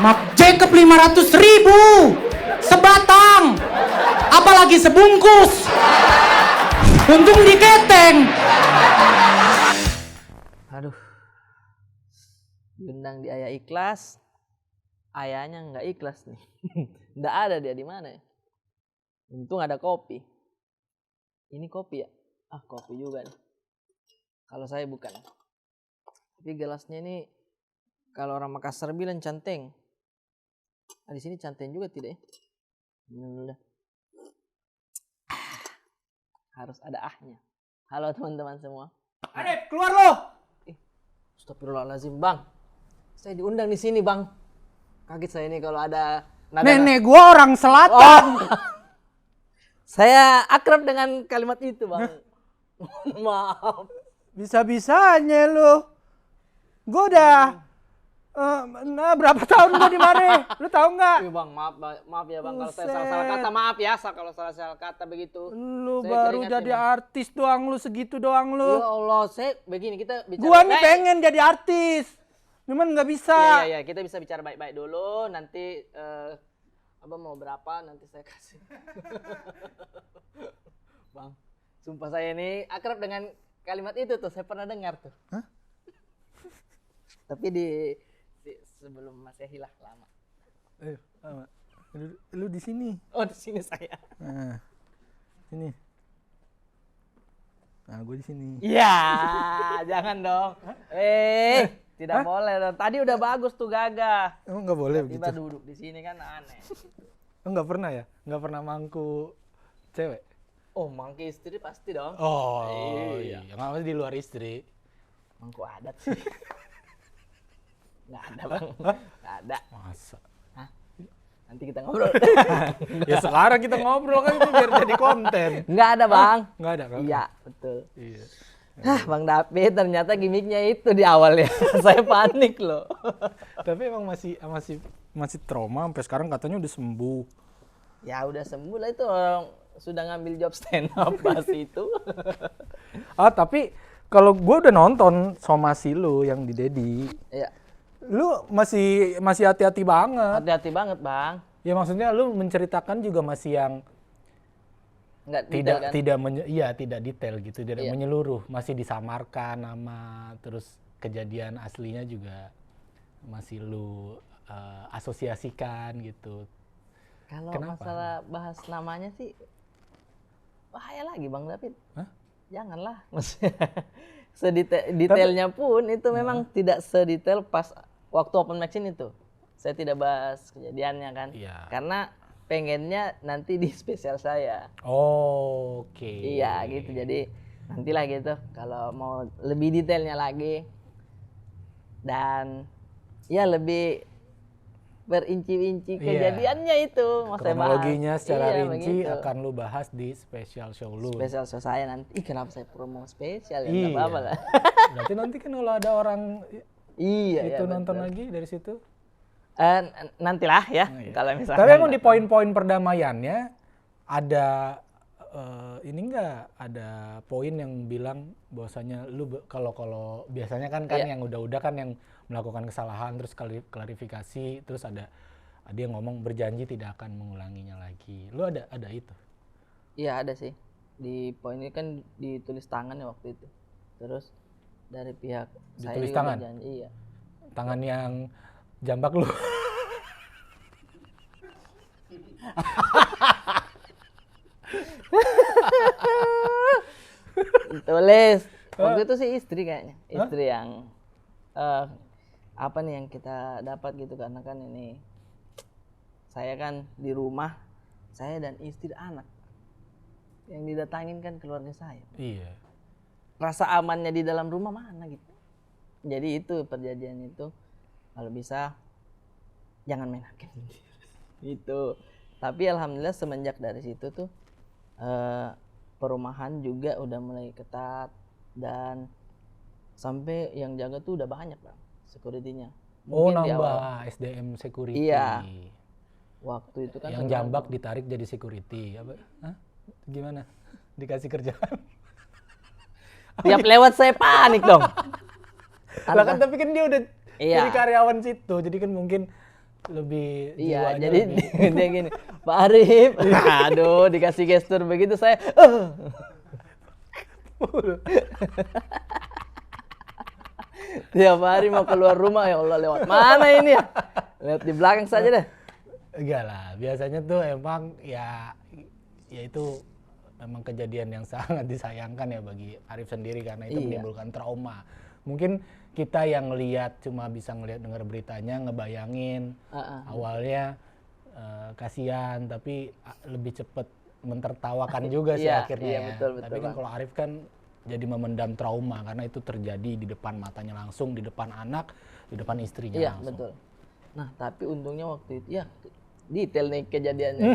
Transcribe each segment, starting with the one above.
Mark Jacob 500.000 sebatang, apalagi sebungkus. Untung diketeng. Aduh, diundang di Ayah Ikhlas, ayahnya nggak ikhlas nih. Nggak ada dia di mana ya? Untung ada kopi. Ini kopi ya? Ah, kopi juga nih. Kalau saya bukan. Tapi gelasnya ini kalau orang Makassar bilang canteng. Nah, di sini canteng juga tidak ya? Minum dulu dah. Harus ada ahnya. Halo teman-teman semua. Adep, keluar lo. Astagfirullahaladzim, Bang. Saya diundang di sini, Bang. Kaget saya ini kalau ada Nenek gua orang selatan. Saya akrab dengan kalimat itu, Bang. Maaf. Bisa-bisanya lu. Gua udah berapa tahun gua di mare? Lu tahu nggak? Bang, maaf ya, Bang. Kalau saya salah kata, maaf ya. Kalau salah kata begitu. Lu Saya baru teringat jadi ini. artis doang, lu segitu doang lu. Ya Allah, saya begini kita bicara. Gua nih pengen jadi artis. Cuman nggak bisa. Iya, kita bisa bicara baik-baik dulu. Nanti Abang mau berapa nanti saya kasih. Bang, sumpah saya ini akrab dengan kalimat itu tuh. Saya pernah dengar tuh. Hah? Tapi di sebelum Masehi lah lama. Lu di sini. Oh, di sini saya. Nah, sini. Nah, gue di sini. Iya, jangan dong. Tidak boleh dong. Tadi udah bagus tuh gagah. Emang nggak boleh Tiba begitu? duduk di sini kan aneh. Oh, nggak pernah ya? Nggak pernah mangku cewek? Oh, mangki istri pasti dong. Oh, Iya. iya. Nggak pasti di luar istri. Mangku adat sih. Nggak ada, Bang. Nggak ada. Masa? Hah? Nanti kita ngobrol. Ya sekarang kita ngobrol kan itu biar jadi konten. Nggak ada, Bang. Nggak ada kan? Iya, betul. Iya. Hah, Bang David ternyata gimmicknya itu di awal ya. Saya panik loh. Tapi emang masih trauma sampai sekarang katanya udah sembuh. Ya udah sembuh lah itu orang sudah ngambil job stand up pas itu. Tapi kalau gue udah nonton somasi lu yang di Dedi, Iya. lu masih hati-hati banget. Hati-hati banget, Bang. Ya maksudnya lu menceritakan juga masih yang Nggak detail kan? tidak detail gitu, tidak Iya. menyeluruh, masih disamarkan nama, terus kejadian aslinya juga masih lu asosiasikan gitu. Kalau Kenapa? masalah bahas namanya sih bahaya lagi, Bang David. Hah? Janganlah. Maksudnya sedetailnya pun itu memang tidak sedetail pas waktu open match itu. Saya tidak bahas kejadiannya kan. Iya. Karena pengennya nanti di spesial saya. Oke. Iya gitu. Jadi nantilah gitu kalau mau lebih detailnya lagi. Dan ya lebih berinci-inci kejadiannya itu mau saya bahas. Kronologinya secara Iya, rinci begitu. akan lu bahas di special show lu. Spesial show saya nanti. Kenapa saya promo spesial ya? Iya. Nggak apa-apa lah. Berarti nanti kan kalau ada orang Iya itu ya, nonton betul. lagi dari situ. Nantilah ya Iya. kalau misalnya. Tapi emang di poin-poin perdamaiannya ada ini enggak ada poin yang bilang bahwasanya lu kalau biasanya kan Iya. yang udah kan yang melakukan kesalahan terus klarifikasi terus ada dia ngomong berjanji tidak akan mengulanginya lagi. Lu ada itu? Iya ada sih. Di poin ini kan ditulis tangan ya waktu itu. Terus dari pihak saya Ditulis juga tangan? berjanji, iya. Tangan yang jambak lu. Tulis. Waktu itu sih istri kayaknya. Istri yang apa nih yang kita dapat gitu karena kan ini saya kan di rumah saya dan istri anak yang didatangin kan keluarga saya. Iya. Rasa amannya di dalam rumah mana gitu. Jadi itu perjanjian itu kalau bisa jangan main hakim itu. Tapi alhamdulillah semenjak dari situ tuh perumahan juga udah mulai ketat dan sampai yang jaga tuh udah banyak Bang security-nya. Oh, Mungkin di nambah awal SDM security. Iya. waktu itu kan Yang jambak ditarik jadi security. Apa? Hah? Gimana? Dikasih kerjaan? tiap lewat saya panik dong. Lah kan tapi kan dia udah Iya. jadi karyawan situ. Jadi kan mungkin lebih Iya, jiwanya jadi lebih. dia gini, Pak Arif, aduh dikasih gestur begitu saya, tiap hari mau keluar rumah ya Allah lewat mana ini ya? Lewat di belakang saja deh. Enggak lah, biasanya tuh emang ya itu memang kejadian yang sangat disayangkan ya bagi Arif sendiri karena itu Iya. menimbulkan trauma. Mungkin kita yang lihat cuma bisa ngelihat dengar beritanya, ngebayangin awalnya kasihan, tapi lebih cepet mentertawakan juga sih Iya, akhirnya iya, ya. betul, Tapi kan Bang. kalau Arif kan jadi memendam trauma karena itu terjadi di depan matanya langsung, di depan anak, di depan istrinya Iya, langsung. betul. Nah, tapi untungnya waktu itu ya detail nih kejadiannya.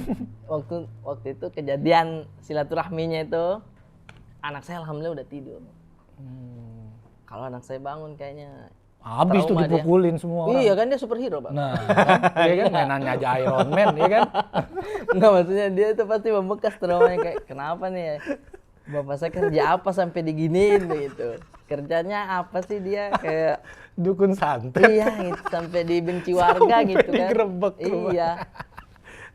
waktu itu kejadian silaturahminya itu anak saya alhamdulillah udah tidur. Kalau anak saya bangun kayaknya Habis tuh trauma dia. dipukulin semua orang. Iya kan dia superhero, Bang. Nah, iya kan mainannya aja Iron Man, ya kan? Enggak, maksudnya dia itu pasti membekas traumanya kayak kenapa nih ya? Bapak saya kerja apa sampai diginiin gitu. Kerjanya apa sih dia kayak Dukun santet. iya gitu, sampai dibenci warga Sampai gitu kan. digerebek rumah. Iya.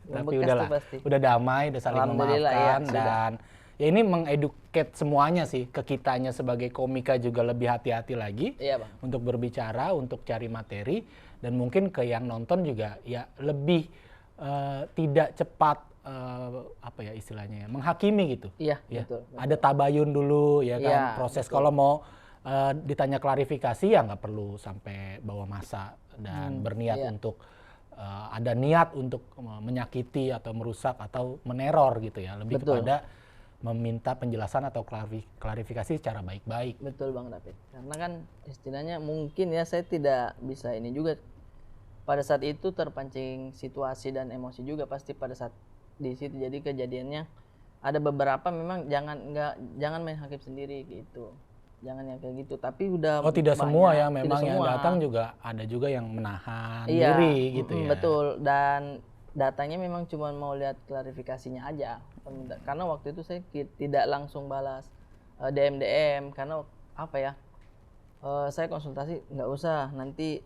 Tapi Membekas udahlah, tuh pasti. udah damai, udah saling Alhamdulillah, memaafkan iya, sudah. dan ya ini mengeduket semuanya sih ke kitanya sebagai komika juga lebih hati-hati lagi Iya, Bang. untuk berbicara, untuk cari materi dan mungkin ke yang nonton juga ya lebih tidak cepat apa ya istilahnya ya, menghakimi gitu. Iya, Ya. betul. Ada tabayun dulu ya kan, Iya, proses betul. kalau mau ditanya klarifikasi ya nggak perlu sampai bawa masa dan berniat iya. untuk ada niat untuk menyakiti atau merusak atau meneror gitu ya, lebih Betul. kepada meminta penjelasan atau klarifikasi secara baik-baik. Betul, Bang David. Karena kan istilahnya mungkin ya saya tidak bisa ini juga pada saat itu terpancing situasi dan emosi juga pasti pada saat di situ. Jadi kejadiannya ada beberapa memang jangan main hakim sendiri gitu. Jangan yang kayak gitu. Tapi udah Oh tidak banyak, semua ya, tidak memang yang semua. datang juga ada juga yang menahan Iya, diri gitu ya. betul. Dan datangnya memang cuma mau lihat klarifikasinya aja. Karena waktu itu saya tidak langsung balas DM karena apa ya? Saya konsultasi nggak usah, nanti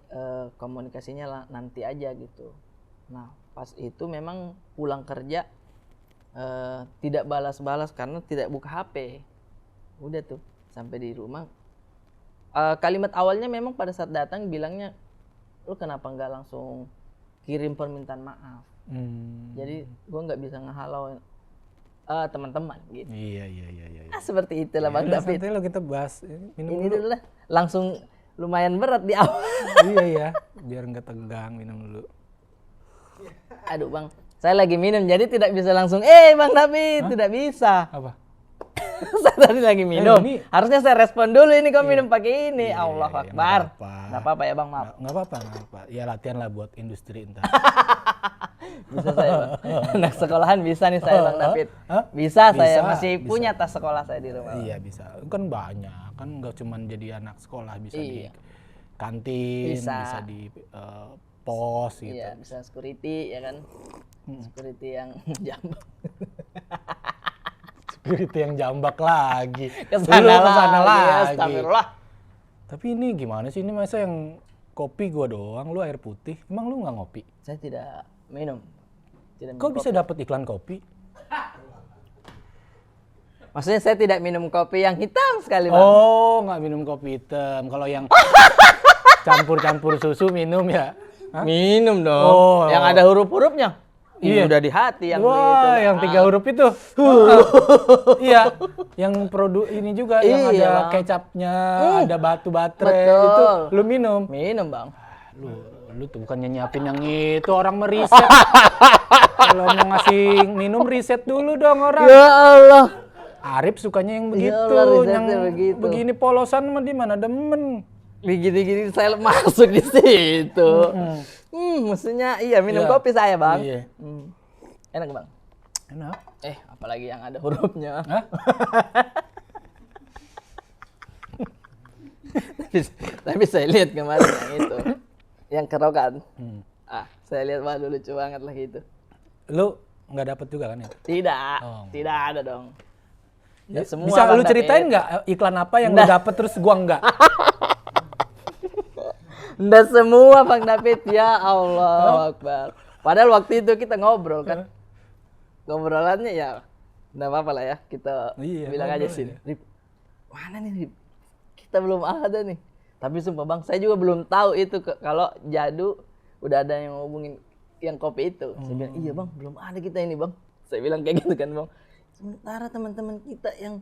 komunikasinya nanti aja gitu. Nah pas itu memang pulang kerja tidak balas-balas karena tidak buka HP. Udah tuh sampai di rumah. Kalimat awalnya memang pada saat datang bilangnya, lu kenapa nggak langsung kirim permintaan maaf? Jadi gua nggak bisa ngehalau teman-teman gitu. Iya. Seperti itulah Bang Ya, David. santai lo kita bahas minum Ini dulu. dulu lah, langsung lumayan berat di awal. Iya, biar nggak tegang minum dulu. Aduh Bang, saya lagi minum jadi tidak bisa langsung, Bang David, tidak bisa. Apa? Saya tadi lagi minum. ini- Harusnya saya respon dulu ini kok minum pakai ini. Iya, Allah iya, Akbar. nggak apa-apa. Nggak apa-apa ya Bang, maaf. Nggak apa-apa. Ya latihan lah buat industri entar. Bisa saya Bang. Anak sekolahan bisa nih saya Bang David. Hah? Bisa saya, Bisa, masih bisa. punya tas sekolah saya di rumah. Iya bisa, kan banyak, kan nggak cuma jadi anak sekolah, bisa Iya. di kantin, Bisa. bisa di pos gitu. Iya, bisa security ya kan. Security yang jambak. Security yang jambak lagi. Kesana Lu kesana lagi. lagi. Astagfirullah. Tapi ini gimana sih, ini masa yang kopi gua doang, lu air putih, emang lu nggak ngopi? Saya tidak minum. Tidak Kok minum bisa kopi. dapet iklan kopi? Maksudnya saya tidak minum kopi yang hitam sekali Bang. Oh, nggak minum kopi hitam. Kalau yang campur-campur susu minum ya? Hah? Minum dong. Oh. Yang ada huruf-hurufnya. Iya. Udah di hati yang Wah, begitu. Bang. yang 3 huruf itu. Iya, yang produk ini juga yang Iya, ada Bang. kecapnya, ada batu baterai Betul. itu lu minum. Minum Bang. Lu tuh bukannya nyiapin yang itu, orang meriset. Kalau mau ngasih minum riset dulu dong orang. Ya Allah. Arif sukanya yang Ya begitu, Allah, risetnya yang begitu. begini polosan mah di mana demen. Gini-gini saya masuk di situ. Maksudnya iya minum Iya. kopi saya Bang. Iya. Enak Bang. Enak. Apalagi yang ada hurufnya. Hah? Tapi saya lihat kemarin yang itu. Yang kerokan. Saya lihat waduh lucu banget lah gitu. Lu nggak dapet juga kan ya? Tidak. Oh. Tidak ada dong. Ya, semua Bisa Bang lu ceritain David. nggak iklan apa yang lu dapet terus gua nggak? Nggak semua Bang David, ya Allah Akbar. Padahal waktu itu kita ngobrol kan. Ngobrolannya ya nggak apa-apa lah ya, kita bilang aja sih. Rip, mana nih Rip? Kita belum ada nih. Tapi sumpah Bang, saya juga belum tahu itu kalau Jadu udah ada yang ngomongin yang kopi itu. Saya bilang, iya Bang, belum ada kita ini Bang. Saya bilang kayak gitu kan Bang. Sementara teman-teman kita yang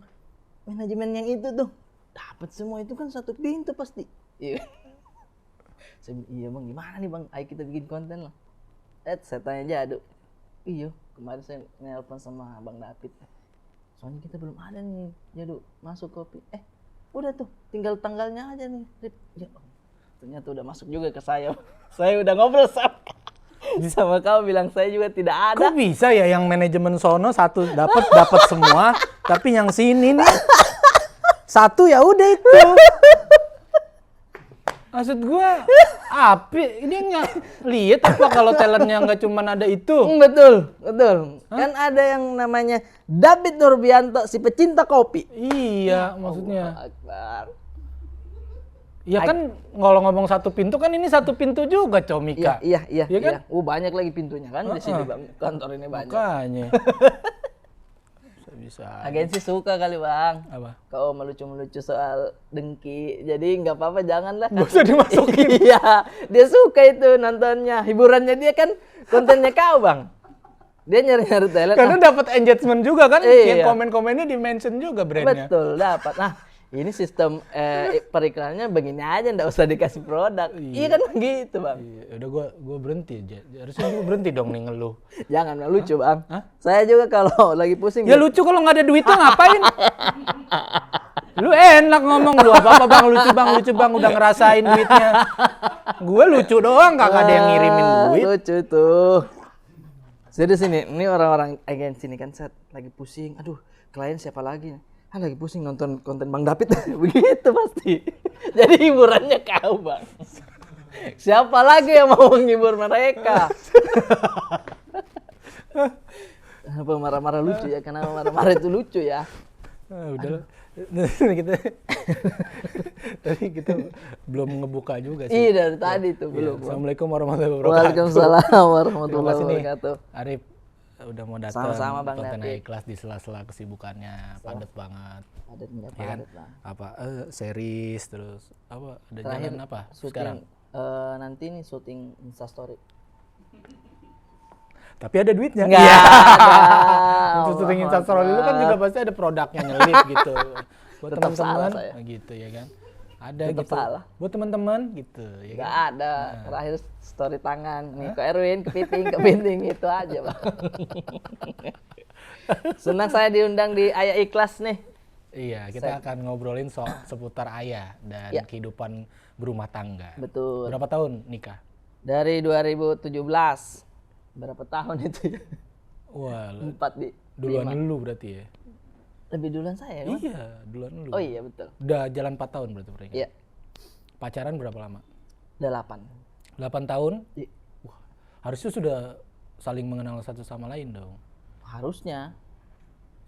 manajemen yang itu tuh dapat semua itu kan satu pintu pasti. Iya. Saya bilang, iya Bang, gimana nih Bang? Ayo kita bikin konten lah. Saya tanya Jadu. Iya, kemarin saya nelpon sama Bang David. Soalnya kita belum ada nih Jadu masuk kopi. Udah tuh, tinggal tanggalnya aja nih. Ya, ternyata udah masuk juga ke saya. Saya udah ngobrol sama kamu bilang saya juga tidak ada. Kok bisa ya yang manajemen sono satu dapat semua, tapi yang sini nih satu ya udah itu. Maksud gua ini nggak lihat apa kalau talentnya nggak cuma ada itu. Betul. Kan ada yang namanya David Nurbianto, si pecinta kopi. Iya, maksudnya. Akbar. Ya kan kalau ngomong satu pintu kan ini satu pintu juga, Comika. Iya kan? Banyak lagi pintunya kan di sini Bang. Kantor ini banyak. Makanya. Bisa. Agensi suka kali Bang. Apa? Kau melucu-melucu soal dengki. Jadi nggak apa-apa, janganlah. Gak usah dimasukin. Iya, dia suka itu nontonnya. Hiburannya dia kan kontennya kau Bang. Dia nyari-nyari talent. Karena dapat engagement juga kan, Iya. yang komen-komennya di-mention juga brandnya. Betul, dapat. Nah, ini sistem periklannya begini aja, nggak usah dikasih produk. Iya kan begitu Bang. Iya, udah gua berhenti aja. Harusnya gua berhenti dong nih ngeluh. Jangan lucu Bang. Saya juga kalau lagi pusing. Ya lucu kalau nggak ada duitnya ngapain? Lu enak ngomong, lu apa Bang, lucu Bang, udah ngerasain duitnya. Gue lucu doang, kagak ada yang ngirimin duit. Lucu tuh. Serius ini orang-orang agensi ini kan saat lagi pusing. Aduh, klien siapa lagi? Lagi pusing nonton konten Bang David. Begitu pasti. Jadi hiburannya kau Bang. Siapa lagi yang mau menghibur mereka? Apa marah-marah lucu ya? Kenapa marah-marah itu lucu ya? Udah Tadi kita belum ngebuka juga sih. Iya dari tadi tuh belum. Assalamualaikum warahmatullahi wabarakatuh. Waalaikumsalam warahmatullahi wabarakatuh. Arif udah mau datang. Sama-sama Bang Konten David. Ikhlas di sela-sela kesibukannya padat banget. Padat nggak Ya kan? padat Bang. Apa series terus apa ada Terakhir jalan apa syuting, sekarang? Nanti nih syuting Instastory. Tapi ada duitnya. Nggak Iya. ada. Untuk syuting Instastory lu kan juga pasti ada produknya nyelip gitu. Buat Tetap teman-teman salah saya. gitu ya kan. Ada Tetap gitu. salah. Buat teman-teman gitu ya Nggak kan. ada. Terakhir story tangan. Nih ke Erwin, kepiting itu aja Bang. Senang saya diundang di Ayah Ikhlas nih. Iya, kita akan ngobrolin seputar ayah dan kehidupan berumah tangga. Betul. Berapa tahun nikah? Dari 2017. Berapa tahun itu ya? Wah, 4 di duluan 5. lu berarti ya? Lebih duluan saya kan? Iya, duluan lu. Oh iya betul. Udah jalan 4 tahun berarti pernikahan? Iya. Pacaran berapa lama? 8. 8 tahun? Iya. Wah, harusnya sudah saling mengenal satu sama lain dong. Harusnya.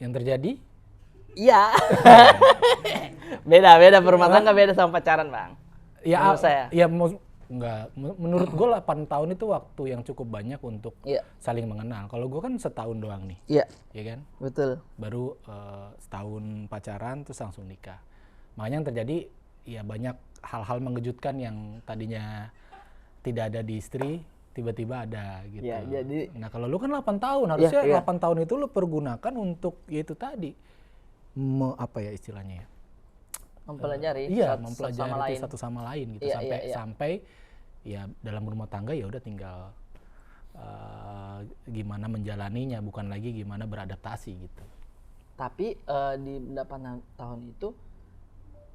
Yang terjadi? Iya. beda berumah tangga beda sama pacaran Bang. Ya, menurut saya. Ya enggak. Menurut gue 8 tahun itu waktu yang cukup banyak untuk saling mengenal. Kalau gue kan setahun doang nih. Iya. Ya kan? Betul. Baru setahun pacaran terus langsung nikah. Makanya yang terjadi ya banyak hal-hal mengejutkan yang tadinya tidak ada di istri tiba-tiba ada gitu. Ya, jadi nah kalau lu kan 8 tahun harusnya 8 tahun itu lu pergunakan untuk yaitu tadi apa ya istilahnya ya? Mempelajari mempelajari satu sama lain gitu sampai ya dalam rumah tangga ya udah tinggal gimana menjalaninya bukan lagi gimana beradaptasi gitu. Tapi di 8 tahun itu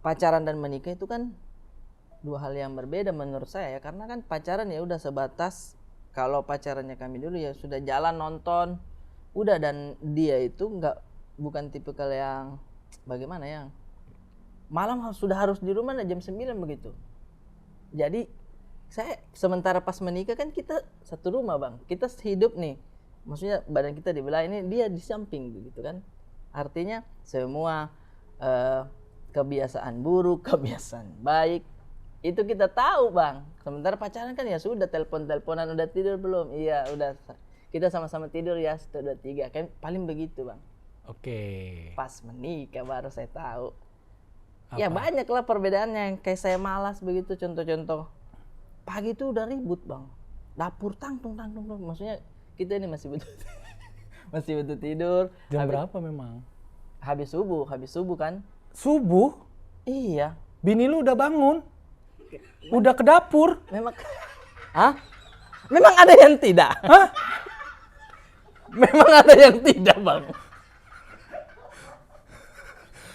pacaran dan menikah itu kan dua hal yang berbeda menurut saya ya, karena kan pacaran ya udah sebatas kalau pacarannya kami dulu ya sudah jalan nonton udah, dan dia itu bukan tipikal yang bagaimana yang malam sudah harus di rumah jam 9 begitu. Jadi saya sementara pas menikah kan kita satu rumah Bang, kita hidup nih, maksudnya badan kita di belah ini, dia di samping gitu kan, artinya semua kebiasaan buruk, kebiasaan baik Itu kita tahu bang. Sementara pacaran kan ya sudah teleponan udah tidur belum? Iya udah. Kita sama-sama tidur ya 1, 2, 3 kan paling begitu bang. Oke. Pas menikah baru saya tahu. Apa? Ya banyak lah perbedaannya. Kayak saya malas begitu contoh-contoh. Pagi itu udah ribut bang. Dapur tangtung. Maksudnya kita ini masih betul tidur. Jam berapa memang? Habis subuh kan? Subuh? Iya. Bini lu udah bangun? Udah ke dapur? Memang. Hah? Memang ada yang tidak? Hah? Memang ada yang tidak bang.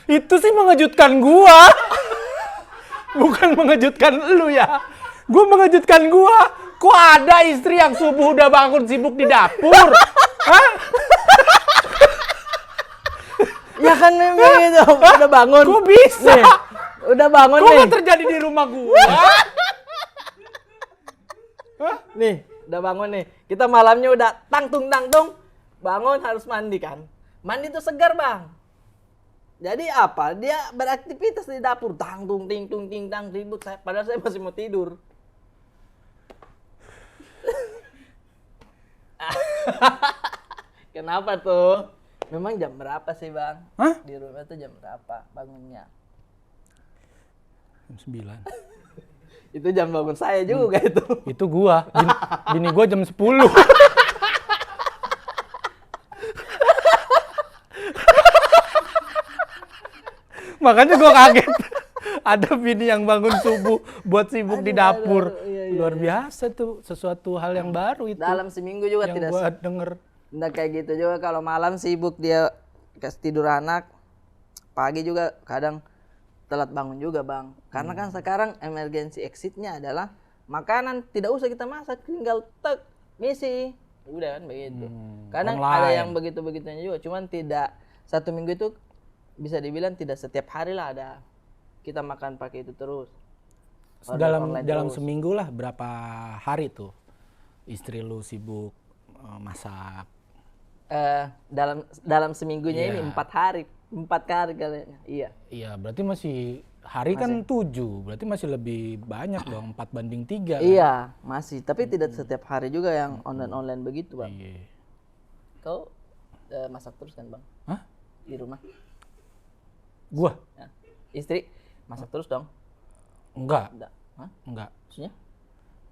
Itu sih mengejutkan gua. Bukan mengejutkan lu ya. Gua mengejutkan gua. Kok ada istri yang subuh udah bangun sibuk di dapur? Hah? Ya kan memang itu udah bangun. Kok bisa? Nih, udah bangun Kok nih. nggak terjadi di rumah gua? Nih, udah bangun nih. Kita malamnya udah tangtung. Bangun harus mandi kan. Mandi tuh segar bang. Jadi apa? Dia beraktivitas di dapur. Tangtung, ting, tang, ribut. Padahal saya masih mau tidur. Kenapa tuh? Memang jam berapa sih bang? Hah? Di rumah tuh jam berapa bangunnya? Jam 9. Itu jam bangun saya juga itu. Itu gua. Bini gua jam 10. Makanya gua kaget. Ada bini yang bangun subuh buat sibuk di dapur. Iya. Luar biasa tuh, sesuatu hal yang baru itu. Dalam seminggu juga yang tidak gua denger. Nggak kayak gitu juga. Kalau malam sibuk dia kasih tidur anak. Pagi juga kadang telat bangun juga bang. Karena kan sekarang emergency exitnya adalah makanan tidak usah kita masak, tinggal tek misi. Udah kan begitu. Kadang ada yang begitu-begitunya juga. Cuman tidak satu minggu itu bisa dibilang tidak setiap hari lah ada. Kita makan pakai itu terus. Dalam seminggu lah berapa hari tuh istri lu sibuk masak? Dalam seminggunya ini Iya. 4 hari. 4 kali kayaknya. Iya. Iya, berarti masih hari kan 7, berarti masih lebih banyak dong, 4/3 kan? Iya, masih. Tapi tidak setiap hari juga yang online begitu bang. Iya. Kau masak terus kan bang? Hah? Di rumah? Gua? Ya. Istri masak terus dong? Enggak. Hah? Enggak. Maksudnya?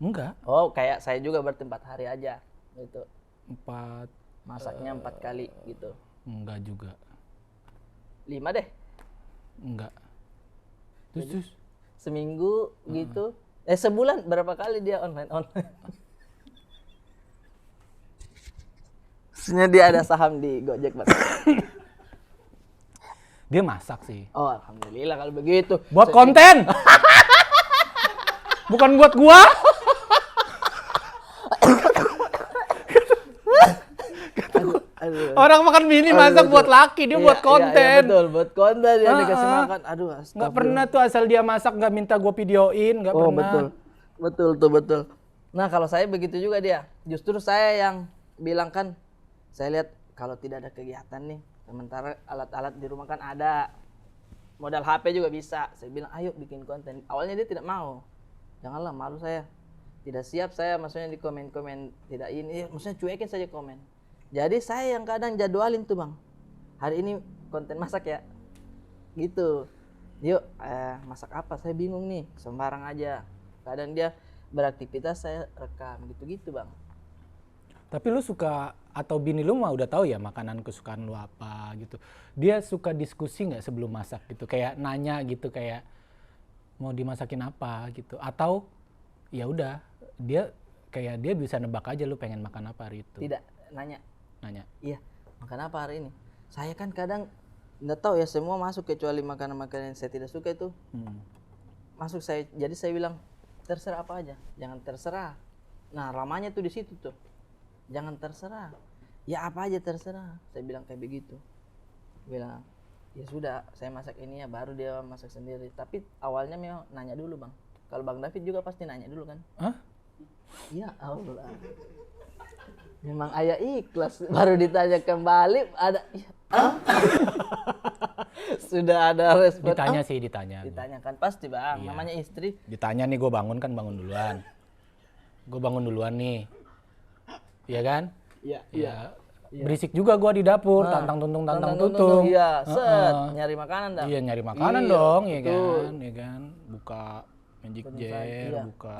Enggak. Oh kayak saya juga berarti 4 hari aja gitu. 4. Masaknya 4 kali gitu. Enggak juga. 5 deh. Enggak. Terus. Seminggu gitu. Sebulan berapa kali dia online? Maksudnya dia ada saham di Gojek bang. Dia masak sih. Oh alhamdulillah kalau begitu. Buat konten. Bukan buat gua. Aduh. Orang makan bini masak buat laki, dia buat konten. Iya, betul, buat konten dia dikasih makan. Aduh, Nggak pernah tuh asal dia masak nggak minta gua videoin, nggak pernah. Betul. Nah kalau saya begitu juga dia. Justru saya yang bilang kan, saya lihat kalau tidak ada kegiatan nih, sementara alat-alat di rumah kan ada, modal HP juga bisa. Saya bilang ayo bikin konten. Awalnya dia tidak mau. Janganlah, malu saya. Tidak siap saya, maksudnya di komen-komen tidak ini, maksudnya cuekin saja komen. Jadi saya yang kadang jadwalin tuh bang. Hari ini konten masak ya, gitu. Yuk masak apa? Saya bingung nih, sembarang aja. Kadang dia beraktivitas saya rekam gitu-gitu bang. Tapi lu suka atau bini lu mah udah tahu ya makanan kesukaan lu apa gitu. Dia suka diskusi nggak sebelum masak gitu, kayak nanya gitu kayak mau dimasakin apa gitu. Atau ya udah dia bisa nebak aja lu pengen makan apa hari itu. Tidak nanya. Iya, makan apa hari ini? Saya kan kadang nggak tahu ya, semua masuk kecuali makanan-makanan yang saya tidak suka itu. Masuk saya, jadi saya bilang terserah apa aja, jangan terserah. Nah ramanya tuh di situ tuh, jangan terserah. Ya apa aja terserah. Saya bilang kayak begitu. Bilang ya sudah, saya masak ini ya, baru dia masak sendiri. Tapi awalnya memang nanya dulu bang. Kalau bang David juga pasti nanya dulu kan? Hah? Ya Allah. Memang ayah ikhlas, baru ditanya kembali ada. Sudah ada respon. Ditanya sih, ditanya. Ditanyakan pasti bang, Iya. namanya istri. Ditanya nih, gue bangun duluan. Gue bangun duluan nih. Iya kan? Iya. Ya, berisik juga gue di dapur, tantang tuntung. Iya, set, nyari makanan dah. Iya, nyari makanan dong, ya kan? Buka Magic Jar, buka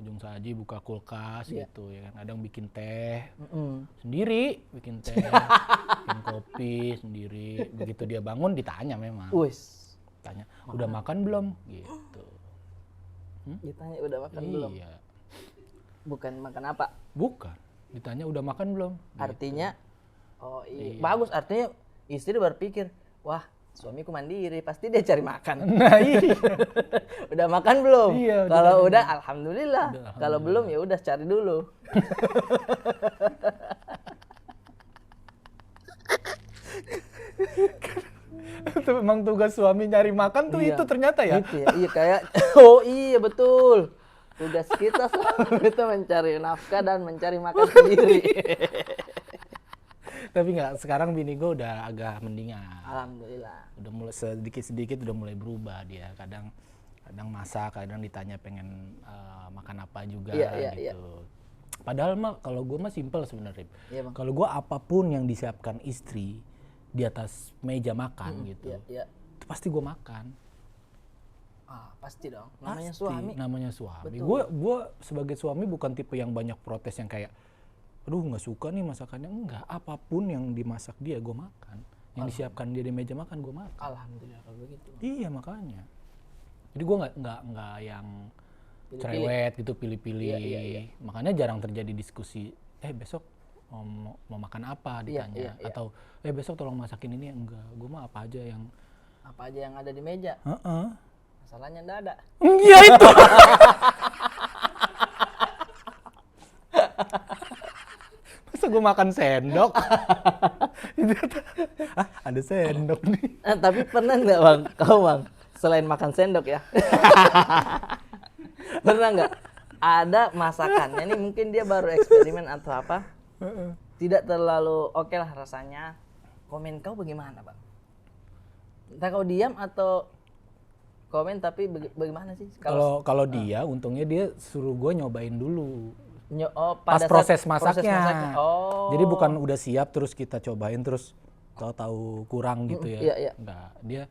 ujung saji, buka kulkas gitu ya kan. Kadang bikin teh sendiri, bikin kopi sendiri. Begitu dia bangun ditanya memang. Tanya, udah makan belum? Gitu. Ditanya udah makan belum? Iya. Bukan makan apa? Bukan. Ditanya udah makan belum? Artinya, oh iya. Bagus, artinya istri berpikir, wah suamiku mandiri, pasti dia cari makan. Nah iya. Udah makan belum? Iya, kalau udah alhamdulillah. Kalau belum ya udah cari dulu. Itu memang tugas suami nyari makan tuh itu ternyata ya. Gitu ya. Iya kayak oh iya betul. Tugas kita selalu itu mencari nafkah dan mencari makan sendiri. Tapi nggak, sekarang bini gue udah agak mendingan. Alhamdulillah. Udah mulai sedikit udah mulai berubah dia. Kadang masak, kadang ditanya pengen makan apa juga gitu. Padahal mah kalau gue mah simple sebenarnya. Iya, kalau gue apapun yang disiapkan istri di atas meja makan gitu, itu pasti gue makan. Pasti dong. Namanya suami. Namanya suami. Gue sebagai suami bukan tipe yang banyak protes yang kayak, aduh nggak suka nih masakannya. Enggak, apapun yang dimasak dia gue makan. Yang disiapkan dia di meja makan gue makan. Alhamdulillah kalau begitu. Iya makanya. Jadi gue nggak yang cerewet gitu, pilih-pilih. Iya. Makanya jarang terjadi diskusi. Besok mau makan apa ditanya. Atau besok tolong masakin ini. Enggak, gue mah apa aja yang ada di meja. Masalahnya enggak ada. Iya itu. Masa gue makan sendok? Ada sendok nih. Tapi pernah nggak bang, kau bang, selain makan sendok ya, pernah nggak ada masakannya nih mungkin dia baru eksperimen atau apa, tidak terlalu oke lah rasanya, komen kau bagaimana bang? Entah kau diam atau komen tapi bagaimana sih? Kalau dia, untungnya dia suruh gue nyobain dulu. Pas proses masaknya. Oh. Jadi bukan udah siap terus kita cobain terus tahu kurang gitu ya. Iya. Enggak, dia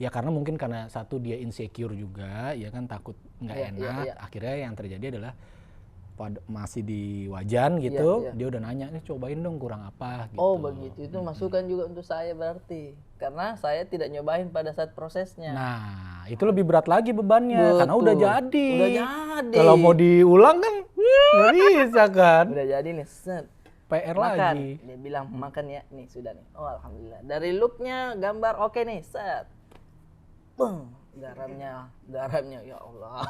ya karena mungkin karena satu dia insecure juga, ya kan takut nggak enak. Akhirnya yang terjadi adalah masih di wajan gitu, dia udah nanya, nih cobain dong kurang apa gitu. Oh begitu, itu masukan juga untuk saya berarti. Karena saya tidak nyobain pada saat prosesnya. Nah, itu lebih berat lagi bebannya. Betul. Karena udah jadi. Kalau mau diulang kan nggak bisa kan. Udah jadi nih, set. PR makan. Lagi. Dia bilang makan ya, nih sudah nih. Oh alhamdulillah. Dari looknya gambar oke nih, set. Beng. Garamnya ya Allah.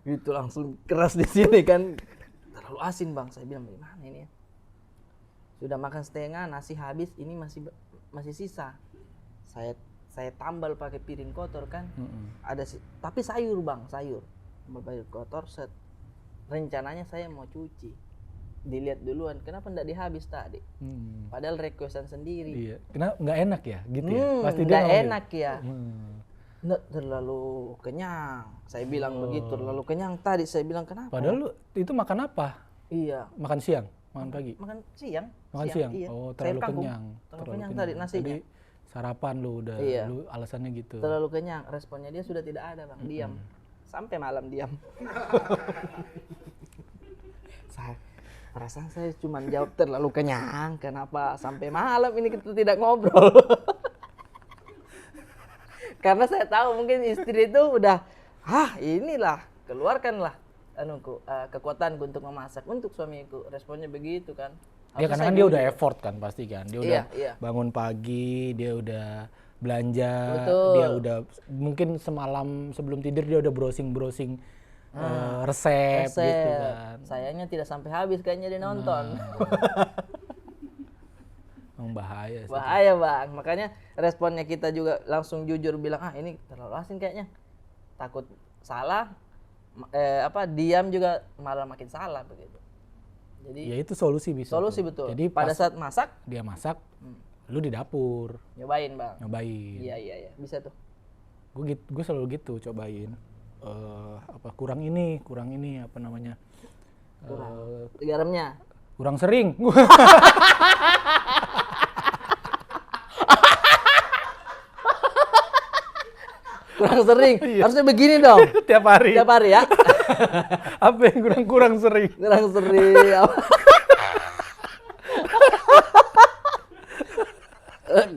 Gitu langsung keras di sini kan. Terlalu asin bang, saya bilang bagaimana ini ya. Sudah makan setengah, nasi habis, ini masih sisa. Saya tambal pakai piring kotor kan. Tapi sayur bang, tambal piring kotor, set. Rencananya saya mau cuci. Dilihat duluan, kenapa enggak dihabis tadi? Padahal requestan sendiri. Iya. Kenapa nggak enak ya? Gitu ya. Pasti dia nggak enak ya. Nggak terlalu kenyang. Saya bilang begitu, terlalu kenyang tadi. Saya bilang kenapa? Padahal lu itu makan apa? Iya. Makan siang, makan pagi. Makan siang. Makan siang. Iya. Oh, terlalu kenyang. Terlalu kenyang tadi nasinya. Jadi sarapan lu udah, lu alasannya gitu. Terlalu kenyang. Responnya dia sudah tidak ada bang. Diam. Sampai malam diam. Perasaan saya cuma jawab terlalu kenyang. Kenapa sampai malam ini kita tidak ngobrol? Karena saya tahu mungkin istri itu udah, inilah keluarkanlah kekuatanku untuk memasak untuk suamiku. Responnya begitu kan. Ya karena kan dia udah effort kan pasti kan. Dia udah bangun pagi, dia udah belanja, dia udah mungkin semalam sebelum tidur dia udah browsing resep gitu kan. Sayangnya tidak sampai habis kayaknya dia nonton. Bahaya sih. Bahaya bang, makanya responnya kita juga langsung jujur bilang ini terlalu asin kayaknya, takut salah, diam juga malah makin salah begitu. Jadi ya itu solusi bisa. Solusi tuh. Betul. Jadi pada saat masak dia masak, lu di dapur Nyobain bang. nyobain. Iya bisa tuh. Gue selalu gitu cobain. Kurang ini apa namanya? Garamnya. Kurang sering. Kurang sering. Harusnya begini dong. Tiap hari ya. Apa yang kurang sering? Kurang sering.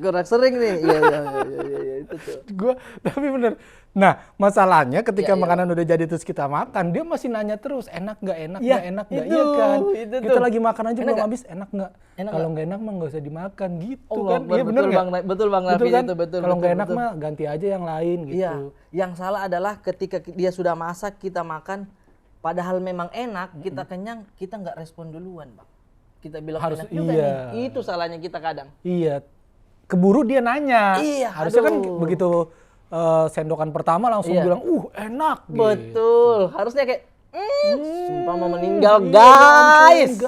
Kurang sering nih. Iya itu tuh. Tapi bener. Nah, masalahnya ketika makanan udah jadi terus kita makan, dia masih nanya terus, enak nggak, iya kan? Kita lagi makan aja belum habis, enak nggak? Kalau nggak enak mah nggak usah dimakan gitu kan? Iya bener nggak? Betul bang Raffi kan? itu betul. Kalau nggak enak mah ganti aja yang lain gitu. Iya. Yang salah adalah ketika dia sudah masak kita makan, padahal memang enak, kita kenyang, kita nggak respon duluan bang. Kita bilang harus enak juga nih. Itu salahnya kita kadang. Iya. Keburu dia nanya. Iya. Harusnya kan begitu sendokan pertama langsung bilang, enak. Betul. Gitu. Harusnya kayak, sumpah mau meninggal, guys.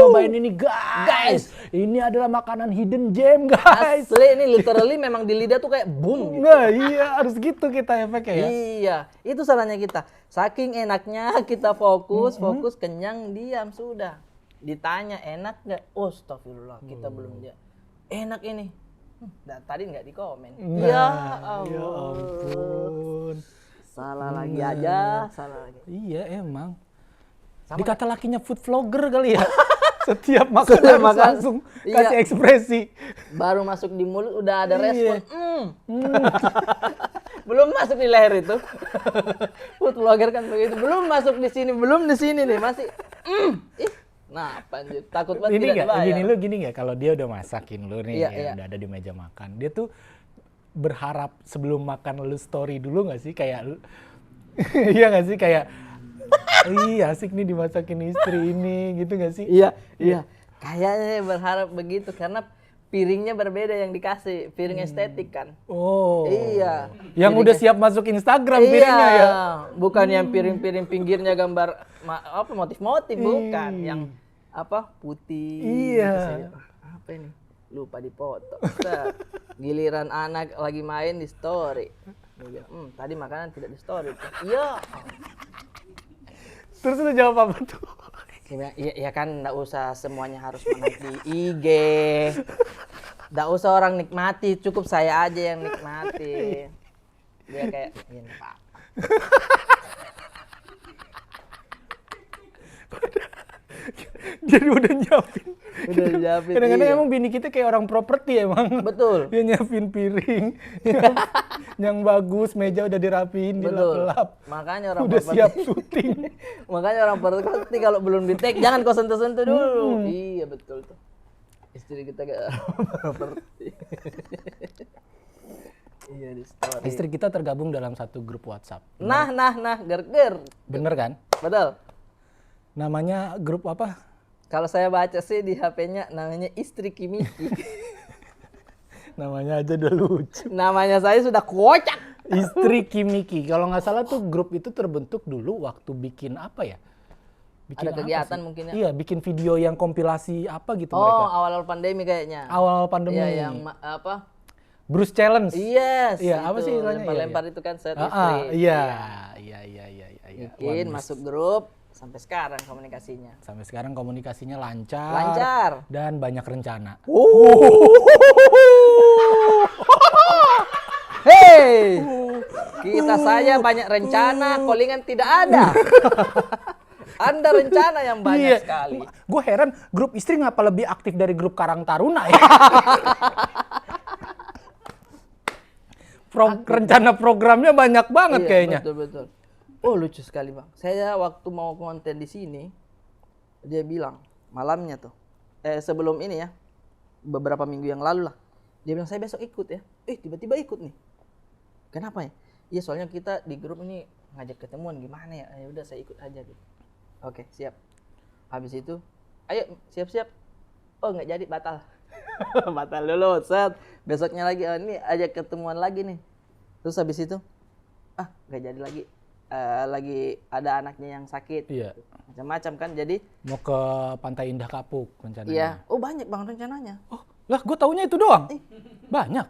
Cobain ini guys. Ini adalah makanan hidden gem guys. Asli ini literally memang di lidah tuh kayak boom. Gitu. Nah iya harus gitu kita efeknya ya. Iya. Itu salahnya kita. Saking enaknya kita fokus kenyang diam sudah. Ditanya enak nggak? Oh, astagfirullah kita belum dia. Enak ini. Tadi nggak dikomen. Nah, ya ampun. Salah lagi aja, salah lagi. Iya emang. Dikata lakinya food vlogger kali ya. Setiap makan harus langsung kasih ekspresi. Baru masuk di mulut udah ada respon. Belum masuk di leher itu. Food vlogger kan begitu. Belum masuk di sini nih masih. Nah, anjir, takut banget tidak dibayar. Gini nggak kalau dia udah masakin lu nih, udah ada di meja makan, dia tuh berharap sebelum makan lu story dulu nggak sih kayak lu, iya nggak sih kayak, asik nih dimasakin istri ini gitu nggak sih? Iya. Kayaknya berharap begitu karena piringnya berbeda yang dikasih, piring estetik kan. Oh. Iya. Yang udah siap masuk Instagram piringnya ya. Bukan yang piring-piring pinggirnya gambar motif-motif, bukan yang putih. Iya. Apa ini? Lupa dipoto. Giliran anak lagi main di story. Tadi makanan tidak di story. Iya. Terus lu jawab apa tuh? Ya kan enggak usah semuanya harus menaik di IG. Enggak usah orang nikmati, cukup saya aja yang nikmati. Dia kayak ini Pak. Jadi udah nyiapin. Kadang-kadang iya. emang bini kita kayak orang properti emang. Betul. Dia nyiapin piring yang bagus, meja udah dirapiin, dilap-lap. Makanya orang udah siap syuting. Makanya orang properti kalau belum di-tag jangan kau sentuh-sentuh dulu. Iya betul tuh. Istri kita kayak properti. Iya di story. Istri kita tergabung dalam satu grup WhatsApp. Nah, ger. Bener kan? Betul. Namanya grup apa? Kalau saya baca sih di HP-nya namanya Istri Kimiki. Namanya aja udah lucu. Namanya saya sudah kocak. Istri Kimiki. Kalau nggak salah tuh grup itu terbentuk dulu waktu bikin apa ya? Bikin ada kegiatan mungkin ya? Iya, bikin video yang kompilasi apa gitu mereka. mereka. Awal-awal pandemi kayaknya. Awal pandemi. Iya, yang Bruce Challenge. Yes. Iya, apa sih istilahnya? Lempar-lempar itu kan set istri. Iya. Bikin masuk grup. Sampai sekarang komunikasinya. Sampai sekarang komunikasinya lancar. Lancar. Dan banyak rencana. Hei, kita saja banyak rencana, callingan tidak ada. Anda rencana yang banyak sekali. Gue heran grup istri ngapa lebih aktif dari grup Karang Taruna ya. Rencana programnya banyak banget kayaknya. Betul. Oh lucu sekali bang. Saya waktu mau konten di sini, dia bilang malamnya tuh, sebelum ini ya, beberapa minggu yang lalu lah, dia bilang saya besok ikut ya. Tiba-tiba ikut nih. Kenapa ya? Iya soalnya kita di grup ini ngajak ketemuan gimana ya? Ya udah saya ikut aja gitu. Oke siap. Habis itu, ayo siap-siap. Oh nggak jadi batal. Batal dulu. Set. Besoknya lagi ini ajak ketemuan lagi nih. Terus habis itu, nggak jadi lagi. Lagi ada anaknya yang sakit. Iya. Macam-macam kan jadi. Mau ke Pantai Indah Kapuk rencananya. Iya. Oh banyak bang rencananya. Oh Lah, gue taunya itu doang. Banyak.